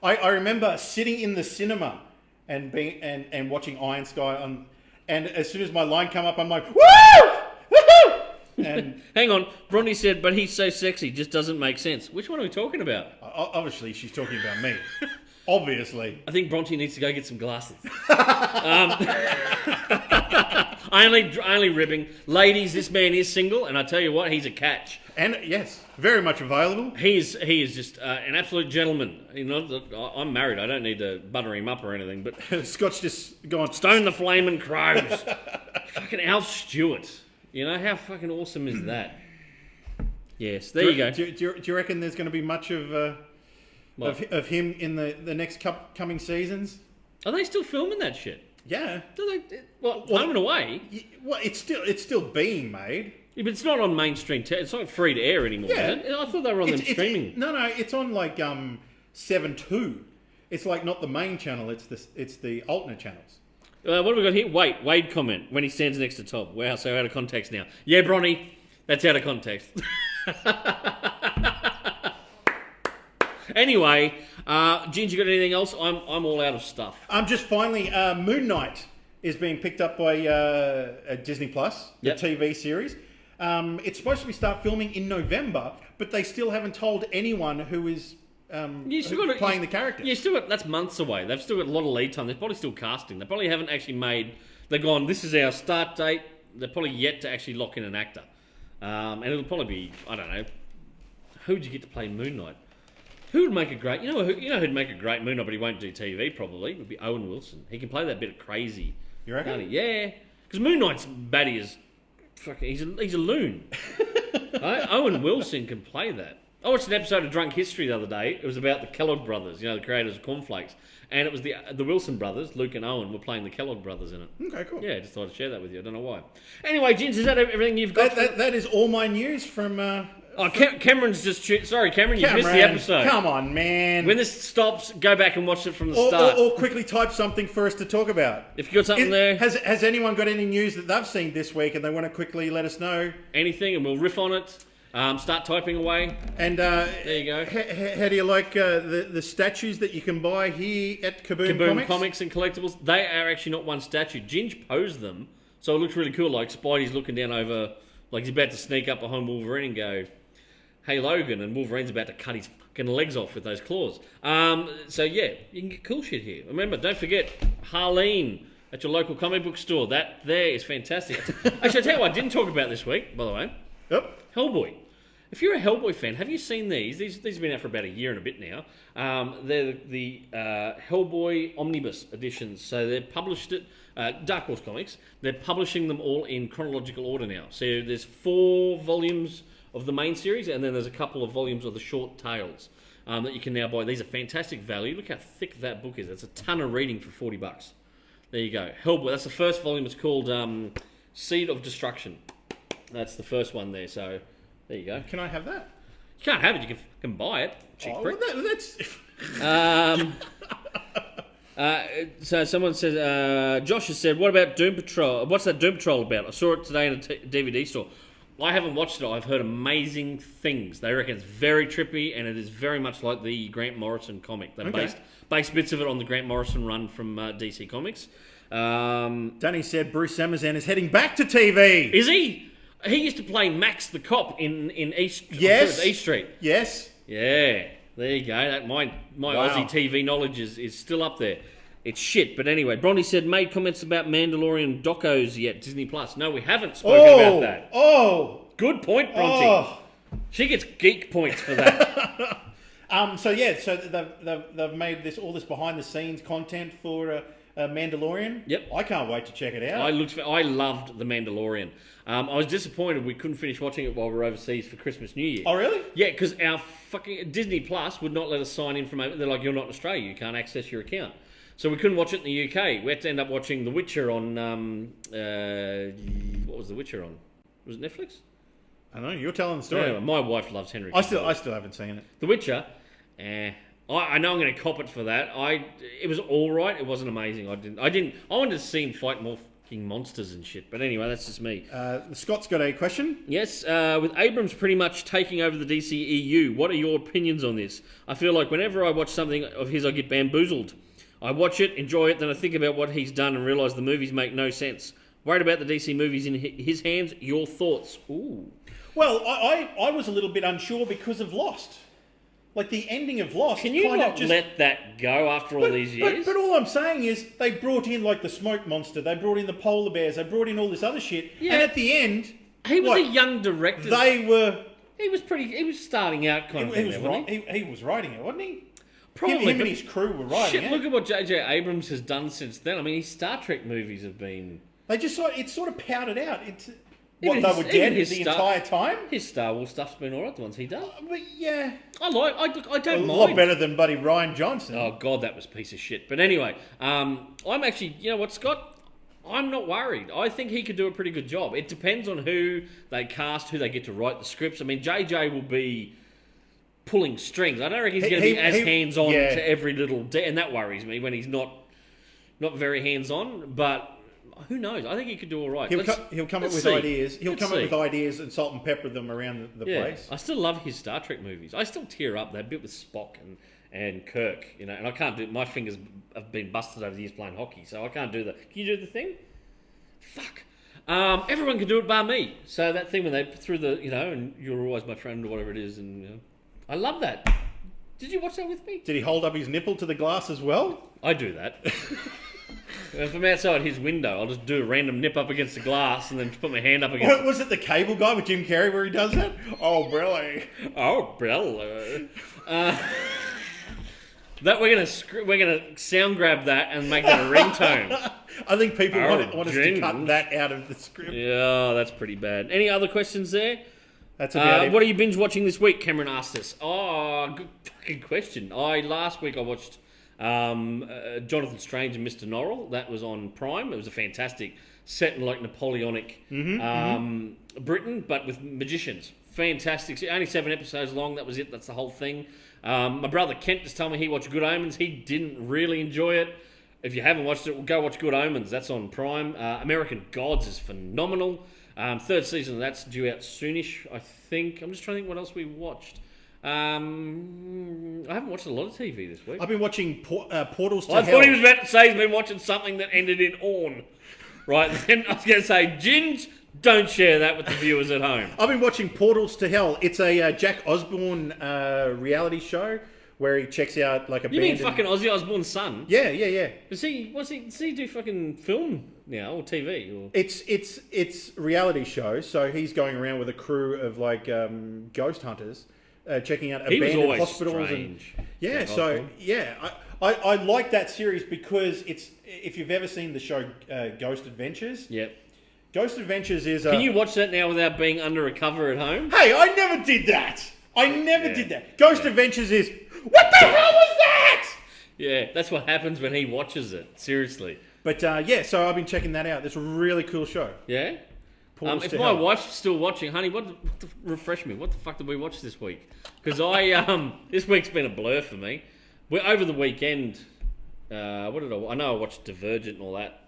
I remember sitting in the cinema and watching Iron Sky and as soon as my line come up, I'm like, woo! Woohoo! And hang on, Bronte said, but he's so sexy, just doesn't make sense. Which one are we talking about? Obviously, she's talking about me. Obviously. I think Bronte needs to go get some glasses. Only ribbing. Ladies, this man is single, and I tell you what, he's a catch. And yes, very much available. He is just an absolute gentleman. You know, I'm married. I don't need to butter him up or anything. But Scott's just gone stone the flaming crows. Fucking Alf Stewart. You know, how fucking awesome is that? Yes, there you go. Do you reckon there's going to be much of him in the next coming seasons? Are they still filming that shit? Yeah. Do they? Home and Away? Well, it's still being made. Yeah, but it's not on mainstream. It's not free to air anymore. Yeah. Is it? I thought they were on them streaming. No, it's on like 7.2. It's like not the main channel. It's the alternate channels. What have we got here? Wade comment when he stands next to Tom. Wow, so out of context now. Yeah, Bronny, that's out of context. Anyway, Ginge, you got anything else? I'm all out of stuff. Just finally, Moon Knight is being picked up by Disney Plus, the TV series. It's supposed to start filming in November, but they still haven't told anyone who is playing the character. That's months away. They've still got a lot of lead time. They're probably still casting. They probably haven't actually made. They've gone. This is our start date. They're probably yet to actually lock in an actor, and it'll probably be, I don't know. Who'd you get to play Moon Knight? Who would make a great? You know who'd make a great Moon Knight, but he won't do TV probably. It would be Owen Wilson. He can play that bit of crazy. You reckon? Yeah, because Moon Knight's baddie as fucking. He's a loon. Right? Owen Wilson can play that. I watched an episode of Drunk History the other day. It was about the Kellogg brothers, the creators of cornflakes, and it was the Wilson brothers, Luke and Owen, were playing the Kellogg brothers in it. Okay, cool. Yeah, just thought I'd share that with you. I don't know why. Anyway, Jins, is that everything you've got? That is all my news from. Cameron's just... Sorry, Cameron, you missed the episode. Come on, man. When this stops, go back and watch it from the start. Or quickly type something for us to talk about. If you got something there... Has anyone got any news that they've seen this week and they want to quickly let us know? Anything, and we'll riff on it. Start typing away. And there you go. How do you like the statues that you can buy here at Kaboom Comics and Collectibles? They are actually not one statue. Ginge posed them, so it looks really cool. Like Spidey's looking down over... Like he's about to sneak up behind Wolverine and go... Hey Logan, and Wolverine's about to cut his fucking legs off with those claws. So yeah, you can get cool shit here. Remember, don't forget Harleen at your local comic book store. That there is fantastic. Actually, I'll tell you what I didn't talk about this week, by the way. Yep. Hellboy. If you're a Hellboy fan, have you seen these? These have been out for about a year and a bit now. They're the Hellboy Omnibus editions. So they've published it, Dark Horse Comics. They're publishing them all in chronological order now. So there's 4 volumes of the main series, and then there's a couple of volumes of the short tales that you can now buy. These are fantastic value. Look how thick that book is. That's a ton of reading for $40. There you go. Hellboy. That's the first volume. It's called Seed of Destruction. That's the first one there. So there you go. Can I have that? You can't have it. You can buy it. Cheap prick. Well, that's. So someone says, Josh has said, what about Doom Patrol? What's that Doom Patrol about? I saw it today in a DVD store. I haven't watched it. I've heard amazing things. They reckon it's very trippy, and it is very much like the Grant Morrison comic. They based bits of it on the Grant Morrison run from DC Comics. Danny said Bruce Amazon is heading back to TV. Is he? He used to play Max the cop in East Street. Yes. Yeah. There you go. My Aussie TV knowledge is still up there. It's shit, but anyway. Bronny said, made comments about Mandalorian docos yet, Disney Plus. No, we haven't spoken about that. Good point, Bronte. She gets geek points for that. So they've made all this behind the scenes content for Mandalorian. Yep. I can't wait to check it out. I loved The Mandalorian. I was disappointed we couldn't finish watching it while we were overseas for Christmas, New Year. Oh, really? Yeah, because our fucking Disney Plus would not let us sign in from... They're like, you're not in Australia, you can't access your account. So we couldn't watch it in the UK. We had to end up watching The Witcher on... what was The Witcher on? Was it Netflix? I don't know. You're telling the story. Yeah, my wife loves Henry. I still haven't seen it. The Witcher. I know I'm going to cop it for that. It was all right. It wasn't amazing. I wanted to see him fight more fucking monsters and shit. But anyway, that's just me. Scott's got a question. Yes. With Abrams pretty much taking over the DCEU, what are your opinions on this? I feel like whenever I watch something of his, I get bamboozled. I watch it, enjoy it, then I think about what he's done and realise the movies make no sense. Worried about the DC movies in his hands. Your thoughts? Ooh. Well, I was a little bit unsure because of Lost. Like the ending of Lost. Can you not let that go after all these years? But all I'm saying is they brought in like the smoke monster. They brought in the polar bears. They brought in all this other shit. Yeah. And at the end, he was a young director. He was starting out kind of thing. He was writing it, wasn't he? Probably. Him and his crew were writing it. Look at what J.J. Abrams has done since then. I mean, his Star Trek movies have been... It's sort of powdered out. They were dead the entire time? His Star Wars stuff's been alright, the ones he done. But yeah. I don't mind. A lot better than buddy Ryan Johnson. Oh, God, that was a piece of shit. But anyway, I'm actually... You know what, Scott? I'm not worried. I think he could do a pretty good job. It depends on who they cast, who they get to write the scripts. I mean, JJ will be pulling strings. I don't reckon he's going to be as hands-on to every little... and that worries me when he's not very hands-on, but... Who knows? I think he could do all right. He'll come up with ideas. He'll come up with ideas and salt and pepper them around the place. I still love his Star Trek movies. I still tear up that bit with Spock and Kirk. And I can't do. My fingers have been busted over the years playing hockey, so I can't do that. Can you do the thing? Fuck. Everyone can do it bar me. So that thing when they threw the and you're always my friend or whatever it is, and I love that. Did you watch that with me? Did he hold up his nipple to the glass as well? I do that. If I'm outside his window, I'll just do a random nip up against the glass and then put my hand up against... Was it the Cable Guy with Jim Carrey where he does that? Oh, Brilly. Oh, Brilly. That we're gonna sound grab that and make that a ringtone. I think people want us to cut that out of the script. Yeah, that's pretty bad. Any other questions there? That's about it. What are you binge watching this week? Cameron asked us. Oh, good fucking question. Last week I watched... Jonathan Strange and Mr. Norrell. That was on Prime. It was a fantastic set in like Napoleonic Britain, but with magicians. Fantastic. Only 7 episodes long. That was it. That's the whole thing. My brother Kent just told me he watched Good Omens. He didn't really enjoy it. If you haven't watched it, go watch Good Omens. That's on Prime. American Gods is phenomenal. 3rd season of that's due out soonish, I think. I'm just trying to think what else we watched. I haven't watched a lot of TV this week. I've been watching Portals to I Hell. thought he was about to say he's been watching something that ended in Orn. Right, then I was going to say, Ginge, don't share that with the viewers at home. I've been watching Portals to Hell. It's a Jack Osborne reality show where he checks out like a band. You mean fucking Ozzy Osbourne's son? Yeah. Does he do fucking film now or TV? Or? It's reality show, so he's going around with a crew of like ghost hunters. Checking out abandoned hospitals. Strange. I like that series because it's, if you've ever seen the show Ghost Adventures. Yep. Ghost Adventures is... Can you watch that now without being under a cover at home? Hey, I never did that. Did that. Ghost Adventures is... What the hell was that? Yeah, that's what happens when he watches it. Seriously. But so I've been checking that out. It's a really cool show. Yeah? If my wife's still watching, honey, refresh me. What the fuck did we watch this week? Because this week's been a blur for me. Over the weekend, what did I know I watched Divergent and all that.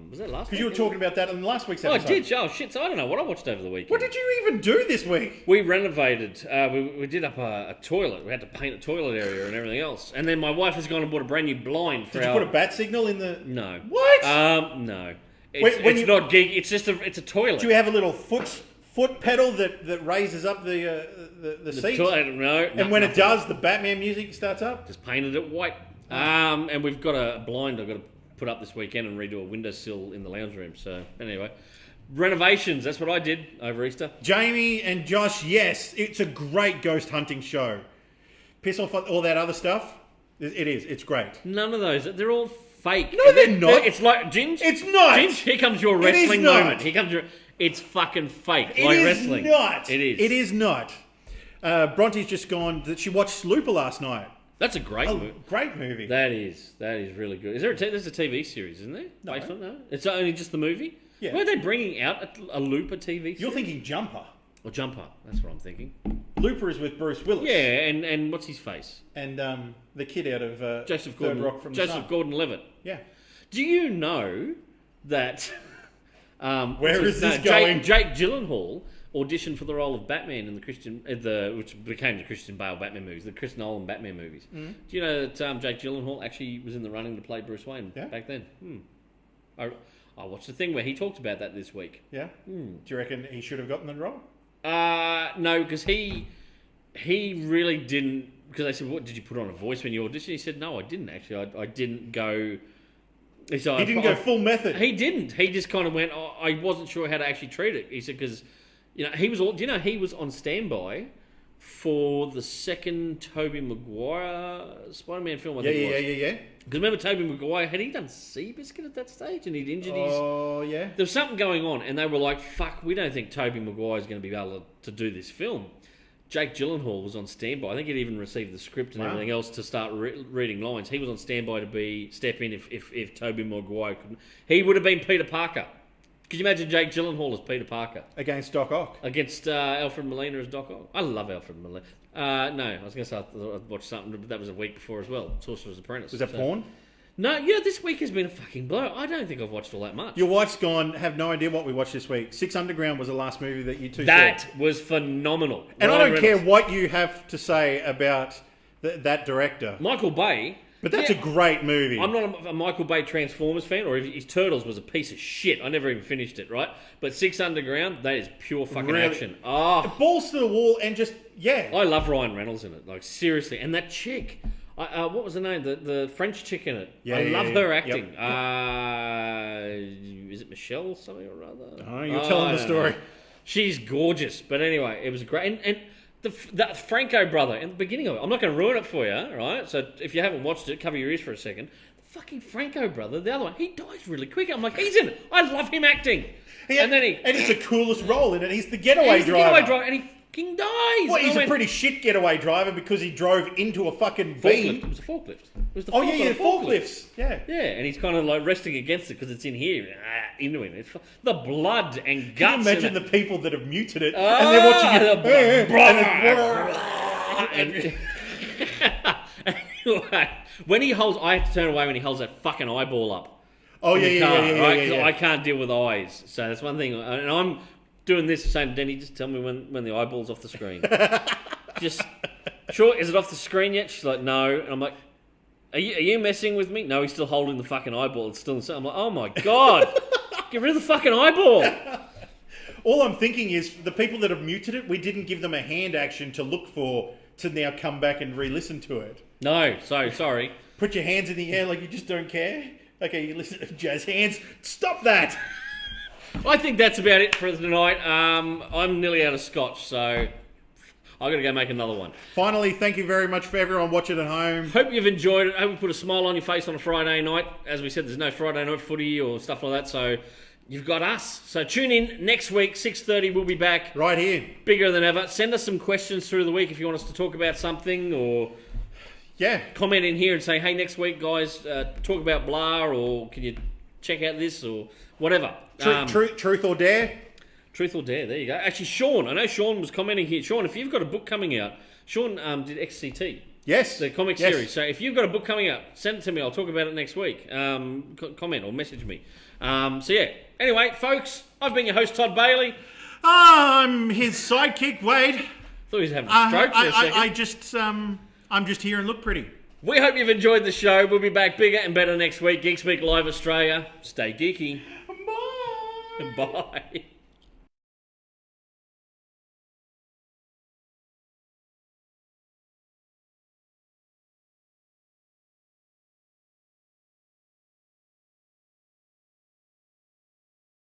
Was that last week? Because you were talking about that in last week's episode. I did. Oh, shit. So I don't know what I watched over the weekend. What did you even do this week? We renovated. We did up a toilet. We had to paint a toilet area and everything else. And then my wife has gone and bought a brand new blind for Did you put a bat signal in the... No. What? No. It's not Geek. It's just it's a toilet. Do you have a little foot pedal that raises up the seat? No. And when it does, the Batman music starts up? Just painted it white. And we've got a blind I've got to put up this weekend and redo a windowsill in the lounge room. So anyway, renovations. That's what I did over Easter. Jamie and Josh, yes, it's a great ghost hunting show. Piss off all that other stuff. It is. It's great. None of those. They're all fake. No, they're not. It's like Ginge. It's not. Ginge, here comes your wrestling moment. Here comes your. It's fucking fake. It like is wrestling. Not. It is. It is not. Bronte's just gone. That she watched Looper last night. That's a great movie. Great movie. That is really good. Is there there's a TV series, isn't there? No. Based on that? It's only just the movie? Yeah. Were they bringing out a Looper TV series? You're thinking Jumper. Or Jumper. That's what I'm thinking. Looper is with Bruce Willis. Yeah, and what's his face? And the kid out of Joseph Third Rock from the Sun. Joseph Gordon-Levitt. Yeah. Do you know that... Where is this going? Jake Gyllenhaal auditioned for the role of Batman in the which became the Christian Bale Batman movies, the Chris Nolan Batman movies. Mm. Do you know that Jake Gyllenhaal actually was in the running to play Bruce Wayne back then? I watched the thing where he talked about that this week. Yeah. Do you reckon he should have gotten the role? No, because he really didn't. Because they said, "What did you put on a voice when you auditioned?" He said, "No, I didn't actually. I didn't go." He didn't go full method. He didn't. He just kind of went. I wasn't sure how to actually treat it. He said because. He was. Do you know he was on standby for the second Tobey Maguire Spider-Man film? I think it was. Yeah. Because remember, Tobey Maguire had he done Seabiscuit at that stage, and he'd injured his. Oh yeah. There was something going on, and they were like, "Fuck, we don't think Tobey Maguire's going to be able to do this film." Jake Gyllenhaal was on standby. I think he'd even received the script and everything else to start reading lines. He was on standby to step in if Tobey Maguire couldn't. He would have been Peter Parker. Could you imagine Jake Gyllenhaal as Peter Parker? Against Doc Ock. Against Alfred Molina as Doc Ock. I love Alfred Molina. No, I was going to say I thought I'd watched something, but that was a week before as well. Sorcerer's Apprentice. Was that porn? No, yeah, this week has been a fucking blow. I don't think I've watched all that much. Your wife's gone, have no idea what we watched this week. Six Underground was the last movie that you two saw. That was phenomenal. And Ryan I don't care Reynolds. what you have to say about that director. Michael Bay. But that's a great movie. I'm not a Michael Bay Transformers fan, or his Turtles was a piece of shit. I never even finished it, right? But Six Underground, that is pure fucking action. Oh, balls to the wall and just, yeah. I love Ryan Reynolds in it, like seriously. And that chick, what was her name? The French chick in it. I love her acting. Yep. Is it Michelle something or other? Oh, you're telling the story. She's gorgeous. But anyway, it was great. And that Franco brother in the beginning of it, I'm not going to ruin it for you, right? So if you haven't watched it, cover your ears for a second. The fucking Franco brother, the other one, he dies really quick. I'm like, he's in it. I love him acting. And it's the coolest role in it. He's the getaway driver. And he fucking dies. Well, he's a pretty shit getaway driver because he drove into a fucking beam. It was a forklift. It was the forklifts. Yeah. Yeah, and he's kind of like resting against it because it's in here, into him. It's the blood and guts. Can you imagine the people that have muted it and they're watching it? Anyway, when he holds, I have to turn away when he holds that fucking eyeball up. Oh yeah. I can't deal with eyes, so that's one thing. And I'm doing this, saying, Denny, just tell me when the eyeball's off the screen. Just, sure, is it off the screen yet? She's like, no. And I'm like, are you messing with me? No, he's still holding the fucking eyeball. It's still in the I'm like, oh my God, get rid of the fucking eyeball. All I'm thinking is the people that have muted it, we didn't give them a hand action to look for to now come back and re-listen to it. No, sorry. Put your hands in the air like you just don't care. Okay, you listen to jazz hands. Stop that. I think that's about it for tonight. I'm nearly out of scotch, so I've got to go make another one. Finally, thank you very much for everyone watching at home. Hope you've enjoyed it. Hope we put a smile on your face on a Friday night. As we said, there's no Friday night footy or stuff like that, so you've got us. So tune in next week, 6:30. We'll be back. Right here. Bigger than ever. Send us some questions through the week if you want us to talk about something, or comment in here and say, hey, next week, guys, talk about blah, or can you check out this, or whatever. Truth or dare? Truth or dare, there you go. Actually, Sean, I know Sean was commenting here. Sean, if you've got a book coming out, Sean did XCT. Yes. The comic series. So if you've got a book coming out, send it to me. I'll talk about it next week. Comment or message me. So yeah. Anyway, folks, I've been your host, Todd Bailey. I'm his sidekick, Wade. Thought he was having a stroke for a second. I'm just here and look pretty. We hope you've enjoyed the show. We'll be back bigger and better next week. Geek Speak Live Australia. Stay geeky. Bye. Bye.